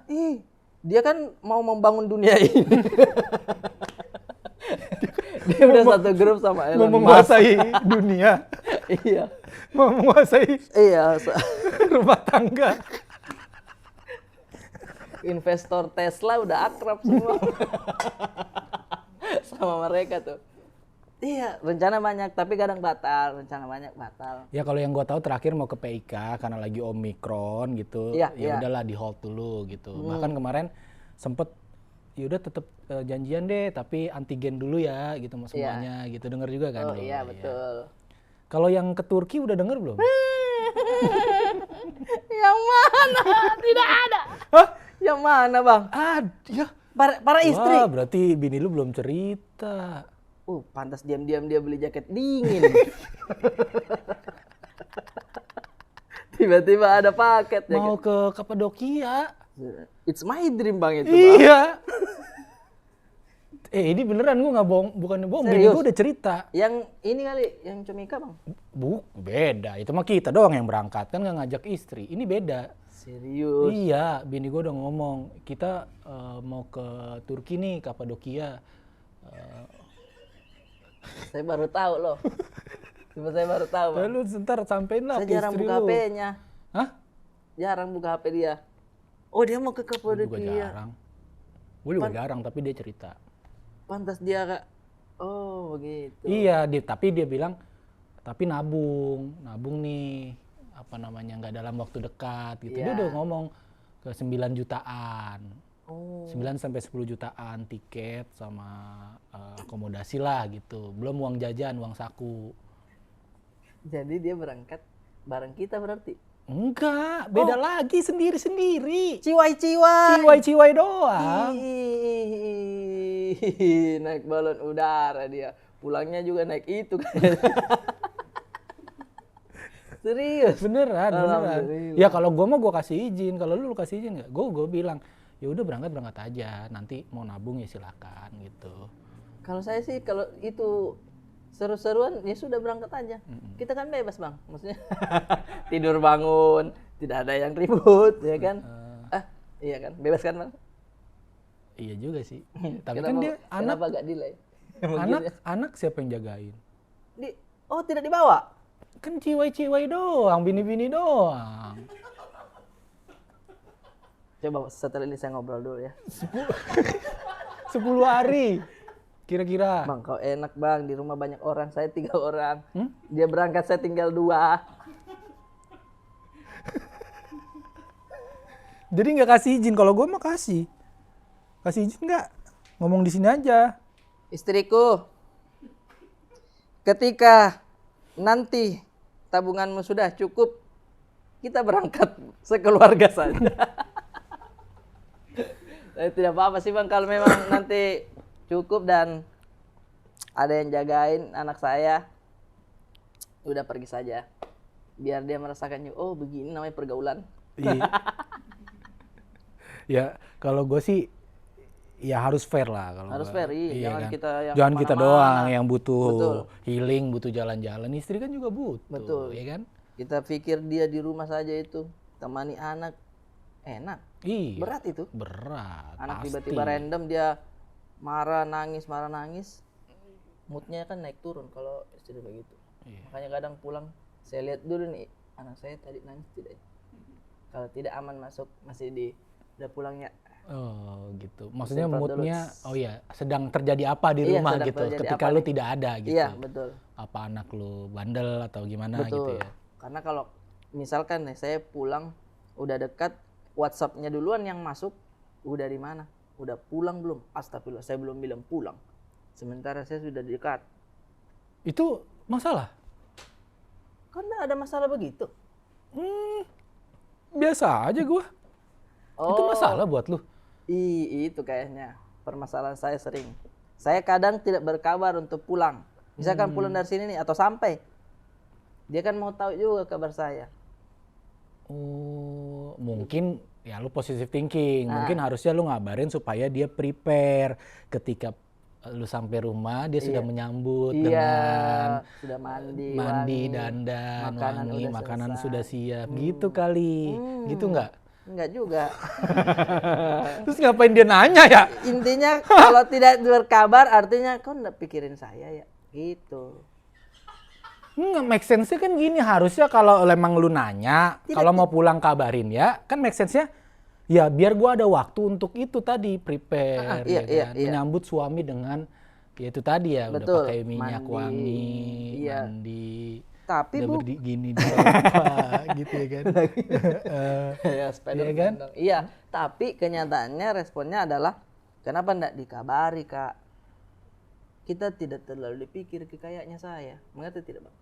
Dia kan mau membangun dunia ini. Dia udah satu grup sama Elon Mau Musk. menguasai dunia. Iya. Mau menguasai Iya. rumah tangga. Investor Tesla udah akrab semua sama mereka tuh. Iya, rencana banyak tapi kadang batal, rencana banyak batal. Ya kalau yang gue tahu terakhir mau ke PIK karena lagi Omikron gitu. Iya, Ya iya. udahlah di hold dulu gitu. Bahkan kemarin sempet ya udah tetap janjian deh tapi antigen dulu ya gitu semuanya gitu. Dengar juga kan? Oh iya, betul. Kalau yang ke Turki udah denger belum? Yang mana? Tidak ada. Hah? Yang mana, Bang? Ada. Para istri. Wah, berarti bini lu belum cerita. Pantas diam-diam dia beli jaket dingin. Tiba-tiba ada paket ya. Mau ke Kapadokia. It's my dream, Bang, itu, Bang. Iya. Ini beneran gue nggak bohong, bukan bohong. Bini gue udah cerita. Yang ini kali, yang Comika, Bang. Beda. Itu mah kita doang yang berangkat kan nggak ngajak istri. Ini beda. Serius. Iya, bini gue udah ngomong kita mau ke Turki nih, Kapadokia. Saya baru tahu loh. Cuma saya baru tahu, Bang. Lalu sebentar sampein lah Saya ke jarang istri buka lu. HP-nya. Hah? Jarang buka HP dia. Oh, dia mau ke Gue juga Kapadokia. jarang. Gue juga jarang, tapi dia cerita. Pantas dia Kak. Oh, begitu. Iya, tapi dia bilang, tapi nabung nih, apa namanya, nggak dalam waktu dekat gitu. Dia Iya. udah ngomong ke 9 jutaan. Oh. 9 sampai 10 jutaan tiket sama akomodasi lah gitu. Belum uang jajan, uang saku. Jadi dia berangkat bareng kita berarti. Enggak, beda lagi sendiri-sendiri. Ciwai-ciwai. Ciwai-ciwai doang. Ih, naik balon udara dia. Pulangnya juga naik itu kan. Serius. Beneran. Alhamdulillah. Ya kalau gue mah gue kasih izin, kalau lu kasih izin nggak? Gue bilang, ya udah berangkat aja. Nanti mau nabung ya silakan gitu. Kalau saya sih kalau itu seru-seruan ya sudah berangkat aja. Kita kan bebas, Bang. Maksudnya tidur bangun, tidak ada yang ribut, ya kan? Iya kan? Bebas kan, Bang? Iya juga sih. Tapi Kenapa, kan dia anak, kenapa gak delay? anak siapa yang jagain? Tidak dibawa. Kan ciwai-ciwai doang, bini-bini doang. Coba setelah ini saya ngobrol dulu ya. 10 hari kira-kira. Bang, kau enak, Bang. Di rumah banyak orang, saya 3 orang. Dia berangkat, saya tinggal 2. Jadi nggak kasih izin, kalau gue mah kasih. Kasih izin nggak? Ngomong di sini aja. Istriku, ketika nanti tabunganmu sudah cukup, kita berangkat sekeluarga saja. Tidak apa-apa sih, Bang, kalau memang nanti cukup dan ada yang jagain anak saya, udah pergi saja. Biar dia merasakan, oh begini namanya pergaulan. Iya. Ya kalau gue sih ya harus fair lah kalau Harus gua. fair, iya. Jangan kan? kita yang Jangan kita kemana-mana. doang yang butuh Betul. healing, butuh jalan-jalan. Istri kan juga butuh, Betul. ya kan? Kita pikir dia di rumah saja itu, temani anak, enak. Iya. Berat itu. Berat. Anak pasti. tiba-tiba random dia marah nangis, moodnya kan naik turun kalau istri begitu. Iya. Makanya kadang pulang saya lihat dulu nih anak saya tadi nangis tidak ya? Kalau tidak aman masuk, masih udah pulangnya. Oh gitu. Maksudnya Semprot dulu. moodnya, oh ya, sedang terjadi apa di Iya, rumah sedang gitu. terjadi Ketika apa lu nih? tidak ada gitu. Iya betul. Apa anak lu bandel atau gimana Betul. gitu ya. Karena kalau misalkan nih saya pulang udah dekat, WhatsApp-nya duluan yang masuk, udah di mana? Udah pulang belum? Astagfirullah, saya belum bilang pulang. Sementara saya sudah dekat. Itu masalah? Kan nggak ada masalah begitu. Biasa aja gua. Itu masalah buat lu? Itu kayaknya permasalahan saya sering. Saya kadang tidak berkabar untuk pulang. Misalkan pulang dari sini nih atau sampai, dia kan mau tahu juga kabar saya. Oh, mungkin ya lu positive thinking. Mungkin harusnya lu ngabarin supaya dia prepare ketika lu sampai rumah dia sudah Iya. menyambut Iya, dengan sudah mandi, mandi, wangi, dandan, makanan wangi, udah makanan selesai. sudah siap. Gitu kali. Gitu nggak? Enggak juga. Terus ngapain dia nanya ya? Intinya kalau tidak berkabar artinya kau enggak pikirin saya ya. Gitu. Nggak make sense-nya kan gini, harusnya kalau emang lu nanya, kalau mau pulang kabarin ya, kan make sense-nya ya biar gua ada waktu untuk itu tadi, prepare, iya, ya kan? iya. Menyambut suami dengan ya itu tadi ya, udah Betul, pakai minyak mandi, wangi, iya. mandi, Tapi udah Bu, gini di sofa, gitu ya kan? ya Spider-Man Iya kan? dong. Iya, tapi kenyataannya responnya adalah kenapa enggak dikabari, Kak? Kita tidak terlalu dipikir kayaknya saya. Mengerti tidak, Bang?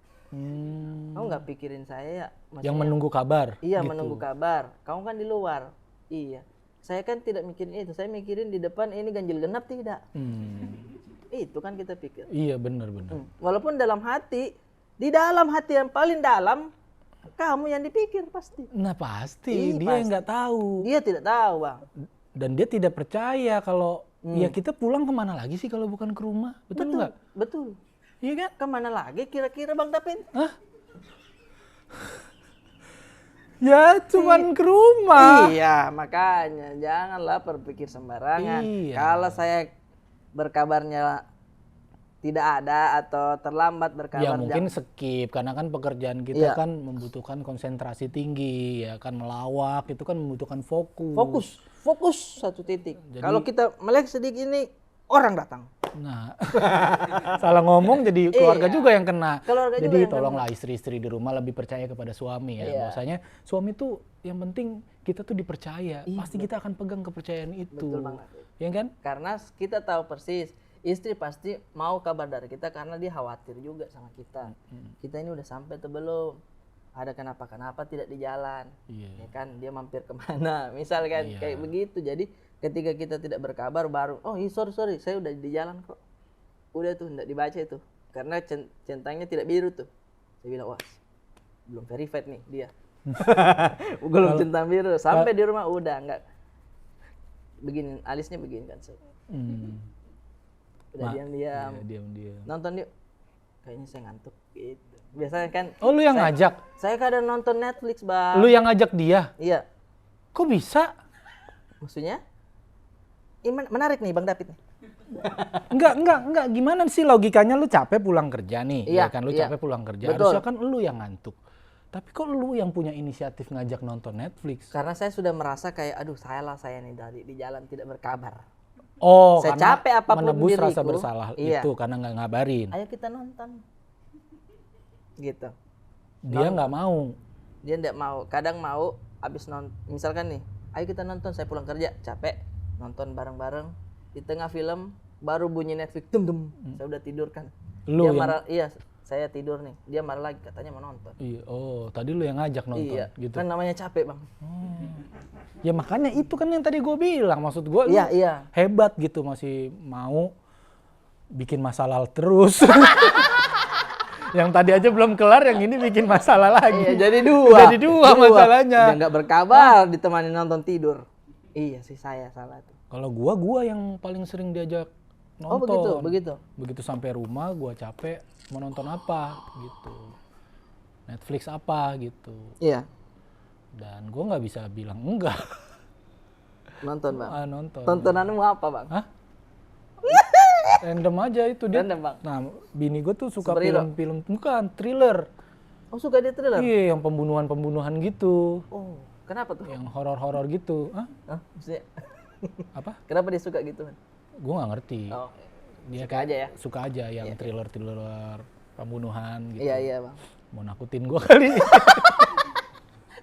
Kamu nggak pikirin saya ya? Yang menunggu kabar. Iya, gitu. menunggu kabar. Kamu kan di luar. Iya. Saya kan tidak mikirin itu. Saya mikirin di depan ini ganjil genap tidak. Itu kan kita pikir. Iya, benar. Walaupun dalam hati, di dalam hati yang paling dalam, kamu yang dipikir pasti. Nah pasti, dia yang nggak tahu. Dia tidak tahu, Bang. Dan dia tidak percaya kalau ya kita pulang kemana lagi sih kalau bukan ke rumah, betul nggak? Betul. Iya kan? Kemana lagi kira-kira Bang Tapin? Hah? Ya cuman ke rumah. Iya, makanya janganlah berpikir sembarangan. Iya. Kalau saya berkabarnya tidak ada atau terlambat berkabar, Ya mungkin skip karena kan pekerjaan kita kan membutuhkan konsentrasi tinggi, ya kan melawak itu kan membutuhkan fokus. Fokus satu titik. Kalau kita melek sedikit ini orang datang. Nah, salah ngomong jadi keluarga juga yang kena. Keluarga Jadi juga yang tolonglah istri-istri di rumah lebih percaya kepada suami ya. Bahwasanya suami tuh yang penting kita tuh dipercaya. Pasti kita akan pegang kepercayaan itu. Betul banget. Ya kan? Karena kita tahu persis istri pasti mau kabar dari kita karena dia khawatir juga sama kita. Kita ini udah sampai atau belum? Ada kenapa-kenapa tidak di jalan. Ya kan, dia mampir kemana? Misal kan kayak begitu. Jadi ketika kita tidak berkabar baru, oh sorry, saya udah di jalan kok. Udah tuh, enggak dibaca itu. Karena centangnya tidak biru tuh. Saya bilang, wah belum verified nih dia. Belum centang biru. Sampai di rumah udah enggak. Begini, alisnya begini kan. Udah diam-diam. Diam-diam. Nonton yuk. Kayaknya saya ngantuk gitu. Biasanya kan. Oh lu yang ngajak? Saya kadang nonton Netflix, Bang. Lu yang ngajak dia? Iya. Kok bisa? Maksudnya? Menarik nih Bang David nih. Enggak. Gimana sih logikanya lu capek pulang kerja nih? Iya, Ya kan lu capek pulang kerja. Betul. Harusnya kan lu yang ngantuk. Tapi kok lu yang punya inisiatif ngajak nonton Netflix? Karena saya sudah merasa kayak aduh saya nih di jalan tidak berkabar. Oh, saya karena capek apapun menebus diriku. rasa bersalah itu karena nggak ngabarin. Ayo kita nonton. Gitu. Dia nggak mau. Dia nggak mau. Kadang mau abis nonton. Misalkan nih, ayo kita nonton. Saya pulang kerja capek, nonton bareng-bareng. Di tengah film baru bunyi Netflix, saya udah tidur kan. Lu dia yang... marah, iya saya tidur nih. Dia marah lagi katanya mau nonton. Iya. Oh, tadi lu yang ngajak nonton. Iya. Gitu. Kan namanya capek Bang. Ya makanya itu kan yang tadi gue bilang, maksud gue lu hebat gitu masih mau bikin masalah terus. Yang tadi aja belum kelar, yang ini bikin masalah lagi. Iya, jadi dua masalahnya. Udah nggak berkabar, ditemani nonton tidur. Iya sih saya salah tuh. Kalau gua yang paling sering diajak nonton. Oh begitu. Begitu sampai rumah gua capek mau nonton apa gitu. Netflix apa gitu. Iya. Dan gua nggak bisa bilang enggak. Nonton Bang. Nonton. Tontonanmu apa Bang? Hah? Random aja itu dia. Random Bang. Nah, bini gue tuh suka film-film bukan thriller. Oh, suka dia thriller? Iya, yang pembunuhan gitu. Oh, kenapa tuh? Yang horor-horor gitu. Hah? Maksudnya apa? Kenapa dia suka gitu kan? Gue nggak ngerti. Oh, dia suka aja ya? Suka aja yang thriller pembunuhan gitu. Iya Bang. Mau nakutin gue kali.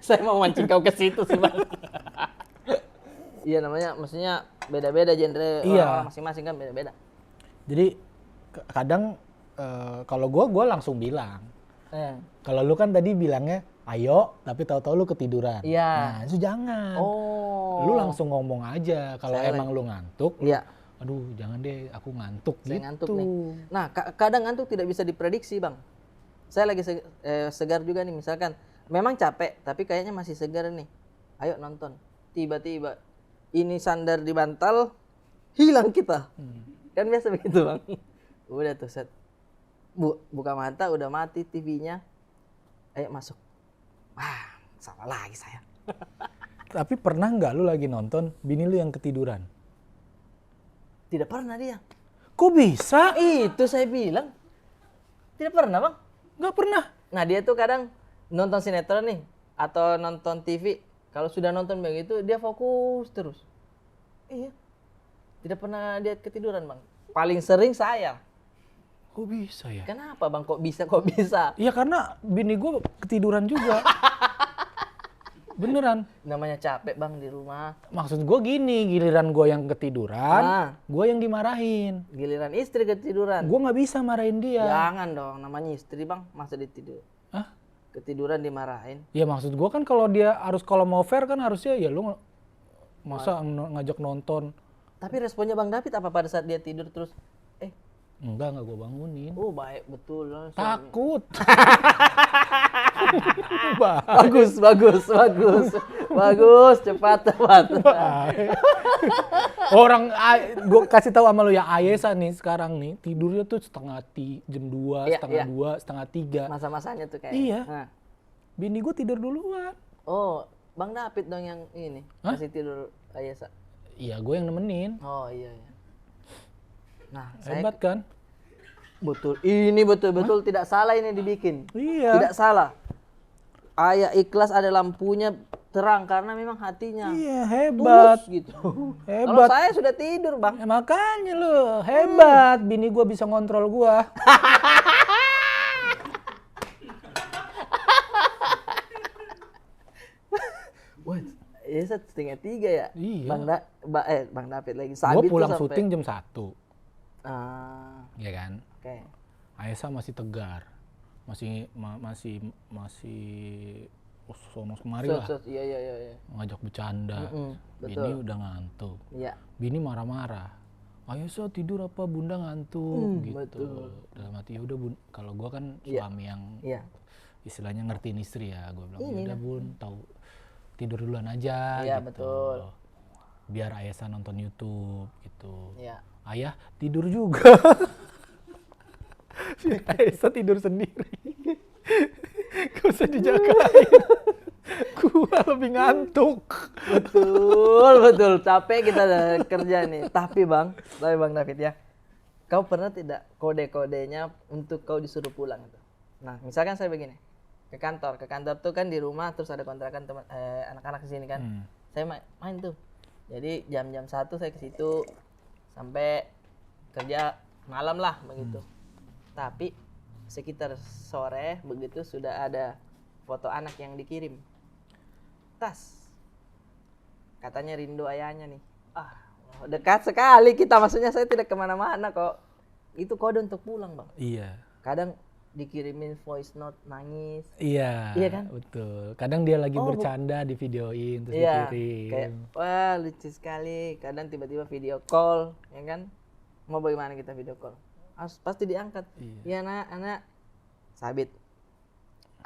Saya mau mancing kau ke situ sih Bang. Iya namanya, maksudnya beda-beda genre masing-masing kan beda-beda. Jadi kadang kalau gue langsung bilang. Kalau lu kan tadi bilangnya ayo, tapi tahu-tahu lu ketiduran. Iya. Nah itu jangan. Oh. Lu langsung ngomong aja kalau emang lu ngantuk. Iya. Aduh jangan deh aku ngantuk. Saya gitu. ngantuk nih. Nah kadang ngantuk tidak bisa diprediksi Bang. Saya lagi segar juga nih misalkan. Memang capek tapi kayaknya masih segar nih. Ayo nonton. Tiba-tiba ini sandar di bantal, hilang kita. Kan biasa begitu bang. Udah tuh set. Buka mata udah mati TV-nya. Ayo masuk. Wah, salah lagi saya. Tapi pernah nggak lu lagi nonton, bini lu yang ketiduran? Tidak pernah dia. Kok bisa? Itu saya bilang. Tidak pernah bang. Nggak pernah. Nah dia tuh kadang nonton sinetron nih. Atau nonton TV. Kalau sudah nonton begitu dia fokus terus. Iya. Tidak pernah dia ketiduran bang. Paling sering saya. Kok bisa ya? Kenapa bang? Kok bisa? Iya karena bini gue ketiduran juga. Beneran. Namanya capek bang di rumah. Maksud gue gini, giliran gue yang ketiduran, gue yang dimarahin. Giliran istri ketiduran. Gue nggak bisa marahin dia. Jangan dong, namanya istri bang, masa ditidur. Hah? Ketiduran dimarahin. Ya maksud gue kan kalau dia kalau mau fair kan harusnya ya lu masa ngajak nonton. Tapi responnya Bang David apa pada saat dia tidur terus? Enggak gue bangunin. Oh baik betul. Takut. Bagus, cepat. Orang gue kasih tahu sama lu ya, Ayesa nih sekarang nih tidurnya tuh jam 2, setengah 2, setengah 3. Masa-masanya tuh kayak. Iya. Nah. Bini gue tidur duluan. Oh, Bang David dong yang ini kasih tidur Ayesa. Iya, gue yang nemenin. Oh iya. Nah, hebat kan? Betul. Ini betul-betul tidak salah ini dibikin. Iya. Tidak salah. Ayah ikhlas ada lampunya terang karena memang hatinya. Iya, hebat. Tulus gitu. Hebat. Kalau saya sudah tidur, Bang. Ya, makanya lu hebat. Bini gua bisa ngontrol gua. Wah, ya 2:30 ya? Iya. Bang David lagi. Gua pulang syuting jam 1. Iya kan? Oke. Ayesa masih tegar. Masih sono kemari lah. Iya. Ngajak bercanda. Bini udah ngantuk. Iya. Bini marah-marah. Ayesa tidur apa bunda ngantuk gitu. Betul. Dalam hati ya udah bun. Kalau gua kan suami yang istilahnya ngertiin istri ya. Gua bilang ya udah bun, tahu tidur duluan aja iya, gitu. Betul. Biar Ayesa nonton YouTube gitu. Iya. Ayah tidur juga. Ayesa tidur sendiri. Gak usah dijagain. Gua lebih ngantuk. Betul. Capek kita udah kerja nih. Tapi Bang David ya. Kau pernah tidak kode-kodenya untuk kau disuruh pulang itu? Nah, misalkan saya begini. Ke kantor tuh kan di rumah terus ada kontrakan teman anak-anak di sini kan. Saya main tuh. Jadi jam-jam 1 saya ke situ sampai kerja malam lah begitu. Tapi sekitar sore begitu sudah ada foto anak yang dikirim. Tas. Katanya rindu ayahnya nih. Dekat sekali kita, maksudnya saya tidak kemana-mana kok. Itu kode untuk pulang Bang. Iya. Kadang dikirimin voice note nangis. Iya kan? Betul. Kadang dia lagi bercanda di videoin terus dikirim. Kayak wah lucu sekali. Kadang tiba-tiba video call, ya kan? Mau bagaimana kita video call? Pasti diangkat. Iya anak. Sabit.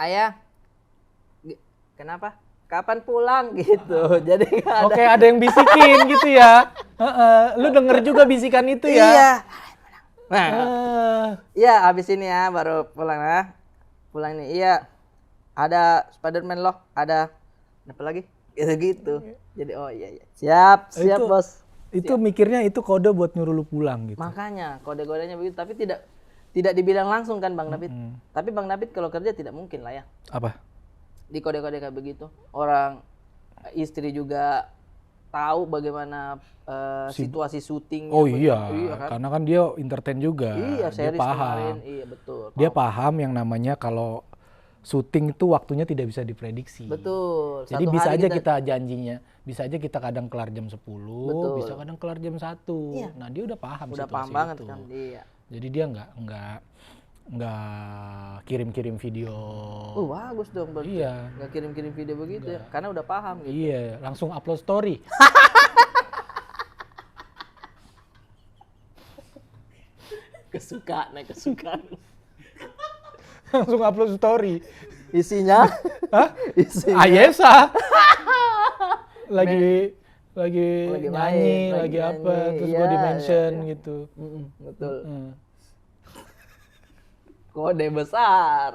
Ayah. Kenapa? Kapan pulang gitu. Jadi Oke, ada yang bisikin gitu ya. Lu denger juga bisikan itu ya. Iya. Nah, iya abis ini ya baru pulang ya. Pulang nih, iya. Ada Spiderman loh, ada apa lagi? Gitu. Jadi iya. Siap bos. Itu mikirnya itu kode buat nyuruh lu pulang gitu. Makanya kode-kodenya begitu, tapi tidak dibilang langsung kan Bang David. Tapi Bang David kalau kerja tidak mungkin lah ya. Apa? Di kode-kode kayak begitu. Orang istri juga tahu bagaimana situasi syuting. Oh iya kan? Karena kan dia entertain juga. Iya, dia paham. kemarin. Iya betul. Dia paham yang namanya kalau syuting itu waktunya tidak bisa diprediksi. Betul. Jadi bisa aja kita janjinya, bisa aja kita kadang kelar jam 10, bisa kadang kelar jam 1. Iya. Nah dia udah paham udah situasi paham banget itu. Kan. Iya. Jadi dia nggak kirim-kirim video. Bagus dong berarti. Iya. Nggak kirim-kirim video begitu ya, karena udah paham gitu. Iya, langsung upload story. kesukaan. Langsung upload story. Isinya? Hah? Ayesa. lagi main, nyanyi, lagi apa, nyanyi. terus Iya, gue di-mention iya. gitu. Betul. Mm. Kode besar.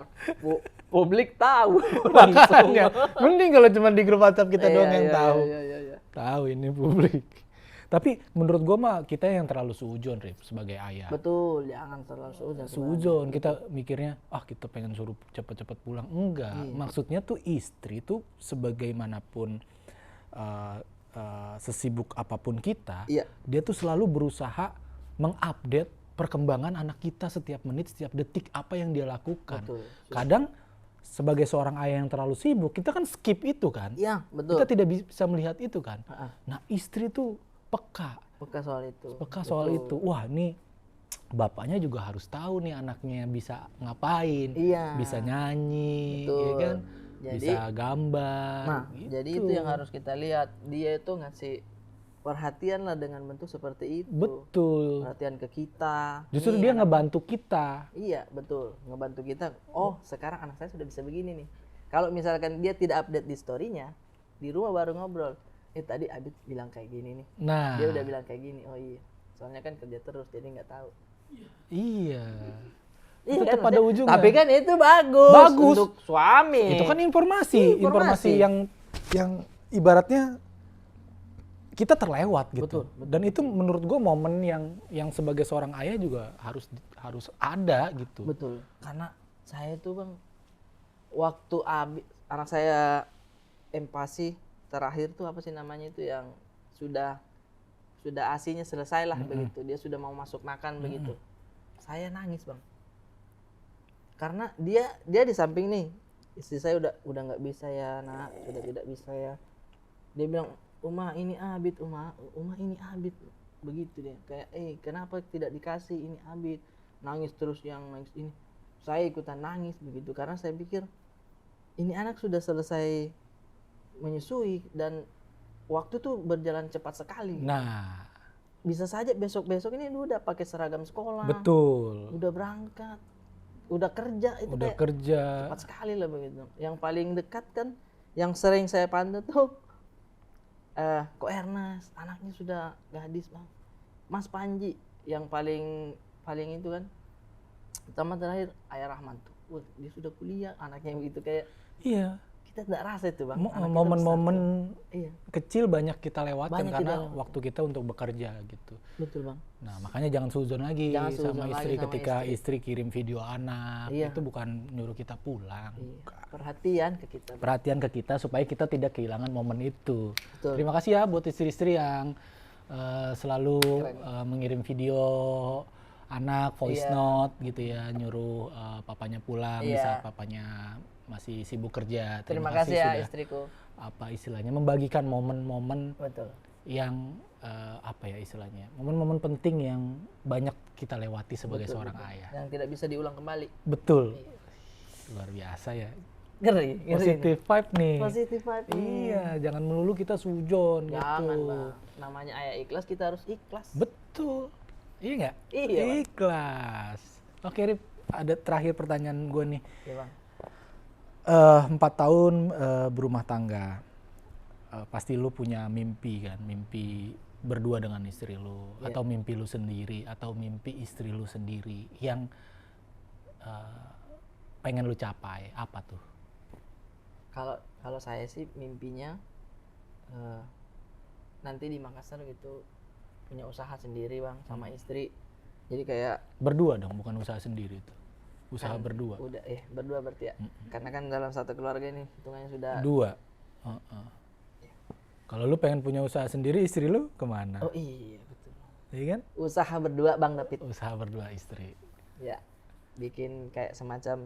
Publik tahu Makanya, mending kalau cuma di grup WhatsApp kita doang yang Iya, tahu. Iya. Tahu ini publik. Tapi menurut gua mah kita yang terlalu suudzon, Rip, sebagai ayah. Betul, jangan terlalu suudzon. Suudzon, kita mikirnya, kita pengen suruh cepet-cepet pulang. Enggak, maksudnya tuh istri tuh sebagaimanapun sesibuk apapun kita, Iya. dia tuh selalu berusaha mengupdate perkembangan anak kita setiap menit, setiap detik apa yang dia lakukan. Betul. Kadang sebagai seorang ayah yang terlalu sibuk, kita kan skip itu kan. Iya, betul. Kita tidak bisa melihat itu kan. Nah, istri tuh peka soal itu. Peka soal itu. Wah, ini bapaknya juga harus tahu nih anaknya bisa ngapain. Iya. Bisa nyanyi, Betul. ya kan? Jadi, bisa gambar. Nah, gitu. jadi itu yang harus kita lihat. Dia itu ngasih perhatian lah dengan bentuk seperti itu. Betul. Perhatian ke kita. Justru Nih, dia ngebantu kita. Iya, betul. Ngebantu kita. Oh, sekarang anak saya sudah bisa begini nih. Kalau misalkan dia tidak update di story-nya, di rumah baru ngobrol. Tadi Abid bilang kayak gini nih. Nah. Dia udah bilang kayak gini. Oh iya. Soalnya kan kerja terus, jadi nggak tahu. Iya. Iya Tetap kan, pada ujungnya. tapi kan itu bagus untuk suami. Itu kan informasi yang ibaratnya kita terlewat gitu. Betul. Dan itu menurut gue momen yang sebagai seorang ayah juga harus ada gitu. Betul. Karena saya tuh Bang, waktu anak saya empasi terakhir tuh apa sih namanya itu yang sudah ASI-nya selesai lah begitu. Dia sudah mau masuk makan begitu. Saya nangis Bang. Karena dia di samping nih, istri saya udah nggak bisa ya nak, sudah tidak bisa ya. Dia bilang, Uma ini Abid, Uma ini Abid, begitu dia. Kayak kenapa tidak dikasih ini Abid? Nangis terus yang nangis ini. Saya ikutan nangis begitu karena saya pikir ini anak sudah selesai menyusui dan waktu tuh berjalan cepat sekali. Nah, bisa saja besok-besok ini udah pakai seragam sekolah. betul. Udah berangkat. Udah kerja itu udah kayak kerja cepat sekali lah begitu. Yang paling dekat kan yang sering saya pantau tuh Ko Ernest, anaknya sudah gadis Bang. Mas Panji yang paling itu kan. Pertama terakhir Ayah Rahman tuh. Wah, dia sudah kuliah, anaknya begitu kayak iya. Kita tidak rasa itu Bang. Momen-momen iya. kecil banyak kita lewatkan Banyak karena kita lewatkan. waktu kita untuk bekerja gitu. Betul Bang. Nah, makanya jangan suudzon lagi sama istri sama ketika istri kirim video anak. Iya. Itu bukan nyuruh kita pulang. Iya. Perhatian ke kita. Bang. Perhatian ke kita supaya kita tidak kehilangan momen itu. Betul. Terima kasih ya buat istri-istri yang selalu mengirim video anak voice note gitu ya, nyuruh papanya pulang di saat papanya masih sibuk kerja. Terima kasih ya sudah, istriku. apa istilahnya, membagikan momen-momen Betul. yang apa ya istilahnya, momen-momen penting yang banyak kita lewati sebagai seorang ayah. Yang tidak bisa diulang kembali. Betul. Luar biasa ya. Ngeri. Positive vibe nih. Positive vibe. Iya, jangan melulu kita sujon Jangan gitu. Bang. Namanya ayah ikhlas, kita harus ikhlas. Betul. Iya nggak? Iya, Bang. Ikhlas. Oke, Rip, ada terakhir pertanyaan gue nih. Iya Bang. 4 tahun berumah tangga. Pasti lu punya mimpi kan, mimpi berdua dengan istri lu, atau mimpi lu sendiri, atau mimpi istri lu sendiri yang pengen lu capai, apa tuh? Kalau saya sih mimpinya nanti di Makassar gitu punya usaha sendiri Bang sama istri. Jadi kayak berdua dong, bukan usaha sendiri itu. Usaha kan, berdua. Udah berdua berarti ya. Karena kan dalam satu keluarga ini hitungannya sudah dua. Kalau lu pengen punya usaha sendiri, istri lu kemana? Oh iya betul. Iya kan? Usaha berdua Bang David. Usaha berdua istri. Ya. Bikin kayak semacam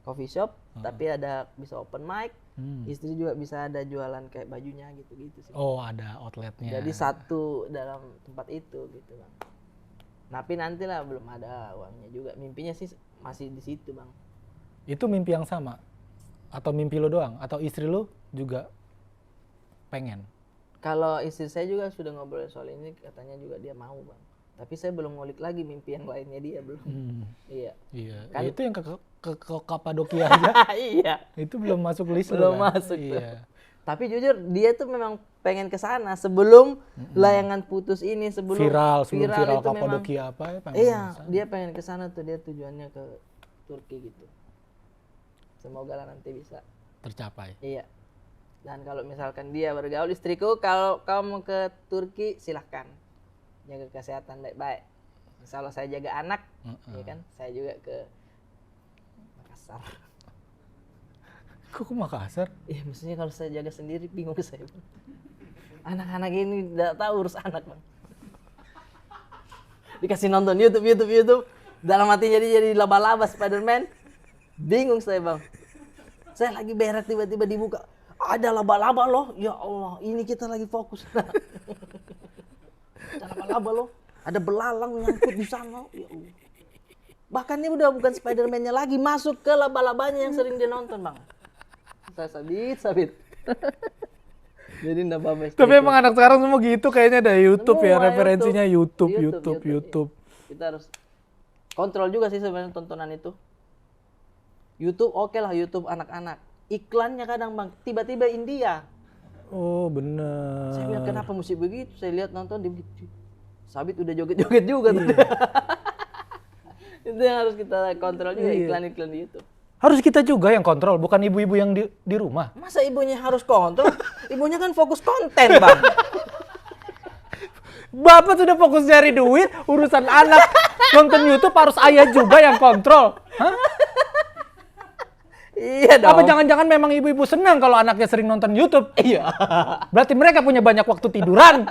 coffee shop tapi ada bisa open mic. Istri juga bisa ada jualan kayak bajunya gitu-gitu sih. Oh, ada outletnya. Jadi satu dalam tempat itu gitu Bang. Tapi nantilah belum ada uangnya juga. Mimpinya sih masih di situ Bang. Itu mimpi yang sama? Atau mimpi lo doang? Atau istri lo juga pengen? Kalau istri saya juga sudah ngobrol soal ini, katanya juga dia mau Bang. Tapi saya belum ngulik lagi mimpi yang lainnya dia belum. Iya. Iya. Kan, itu yang ke Kapadokia aja. Iya. Itu belum masuk list belum kan? masuk. Iya. Tapi jujur dia tuh memang pengen ke sana sebelum layangan putus ini, sebelum viral itu Kapadokia apa ya, pengen iya, kesana. dia pengen ke sana tuh, dia tujuannya ke Turki gitu. Semoga lah nanti bisa tercapai. iya. Dan kalau misalkan dia bergaul, istriku, kalau kau mau ke Turki silahkan, jaga kesehatan baik-baik. Insya Allah saya jaga anak, ya kan, saya juga ke Makassar. Kok ke Makassar? Iya, maksudnya kalau saya jaga sendiri bingung saya. Anak-anak ini tidak tahu urus anak, Bang. Dikasih nonton YouTube. Dalam hati jadi laba-laba Spider-Man. Bingung saya, Bang. Saya lagi berak tiba-tiba dibuka. Ada laba-laba loh. Ya Allah, ini kita lagi fokus. Ada laba-laba loh. Ada belalang nyangkut di sana. Ya Allah. Bahkan ini udah bukan Spider-Man-nya lagi, masuk ke laba-labanya yang sering dia nonton, Bang. Saya sabit. Jadi enggak apa-apa. Tapi emang anak sekarang semua gitu kayaknya ada YouTube ya, Semua referensinya YouTube. Kita harus kontrol juga sih sebenarnya tontonan itu. YouTube oke lah, YouTube anak-anak. Iklannya kadang, Bang, tiba-tiba India. Oh, bener. Saya bilang kenapa musik begitu? Saya lihat nonton dia begitu. Sabit udah joget-joget juga tuh. Itu yang harus kita kontrol juga, iklan-iklan di YouTube. Harus kita juga yang kontrol, bukan ibu-ibu yang di rumah. Masa ibunya harus kontrol? Ibunya kan fokus konten, Bang. Bapak sudah fokus cari duit, urusan anak nonton YouTube harus ayah juga yang kontrol. Hah? Iya dong. Apa jangan-jangan memang ibu-ibu senang kalau anaknya sering nonton YouTube? Iya. Berarti mereka punya banyak waktu tiduran.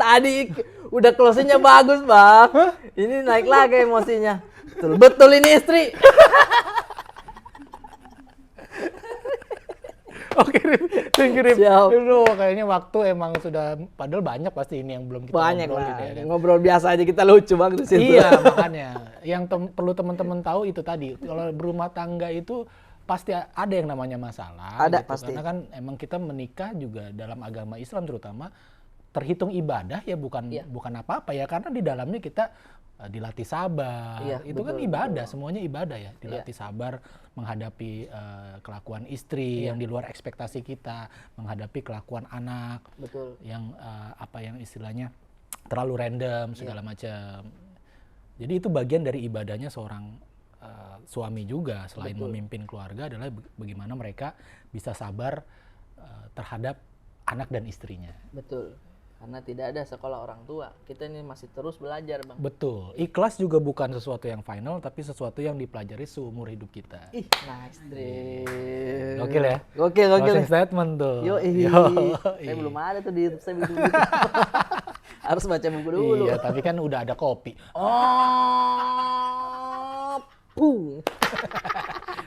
Tadi udah closing-nya bagus, Bang. Ini naik lagi emosinya. Betul ini istri. Oke, Rip. Thank you, Rip. Siap. Aduh, kayaknya waktu emang sudah, padahal banyak pasti ini yang belum kita Banyak ngobrolin lah. ya, kan? Ngobrol biasa aja kita lucu banget di situ. Iya, makanya. Yang perlu teman-teman tahu itu tadi, kalau berumah tangga itu pasti ada yang namanya masalah. Ada, gitu. pasti. Karena kan emang kita menikah juga dalam agama Islam terutama terhitung ibadah ya, bukan apa-apa ya, karena di dalamnya kita dilatih sabar. Iya, Itu kan betul, ibadah, semuanya ibadah ya. Dilatih sabar menghadapi kelakuan istri yang di luar ekspektasi kita, menghadapi kelakuan anak Betul. yang yang istilahnya terlalu random segala macam. Jadi itu bagian dari ibadahnya seorang suami juga, selain memimpin keluarga, adalah bagaimana mereka bisa sabar terhadap anak dan istrinya. Betul. Karena tidak ada sekolah orang tua. Kita ini masih terus belajar, Bang. Betul. Ikhlas juga bukan sesuatu yang final, tapi sesuatu yang dipelajari seumur hidup kita. Ih, nice, Dre. Gokil ya? Gokil. Closing statement tuh. Saya belum ada tuh di YouTube saya begitu. Harus baca buku dulu. Iya, tapi kan udah ada kopi.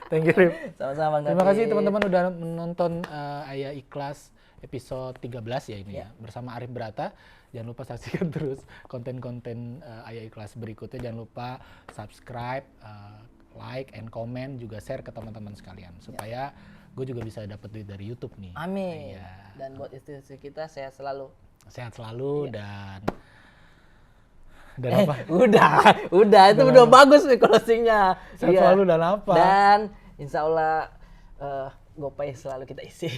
Thank you, Rip. Sama-sama, Bang. Terima kasih teman-teman udah menonton Ayah Ikhlas episode 13 ya ini ya, bersama Arif Brata. Jangan lupa saksikan terus konten-konten Ayah Ikhlas berikutnya. Jangan lupa subscribe, like, and comment, juga share ke teman-teman sekalian supaya gue juga bisa dapat duit dari YouTube nih. Amin. Iya. Dan buat istri-istri kita sehat selalu. Sehat selalu dan apa? Udah itu udah bagus nih closingnya. Sehat selalu dan apa? Dan insya Allah GoPay selalu kita isi.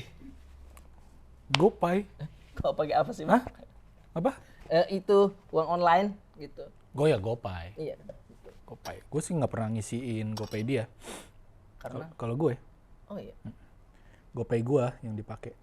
GoPay? Kau pakai apa sih, Bang? Apa? Itu uang online gitu. Gue ya GoPay. Iya. GoPay. Gue sih nggak pernah ngisiin GoPay dia. Karena? Kalau gue, Oh iya. GoPay gue yang dipakai.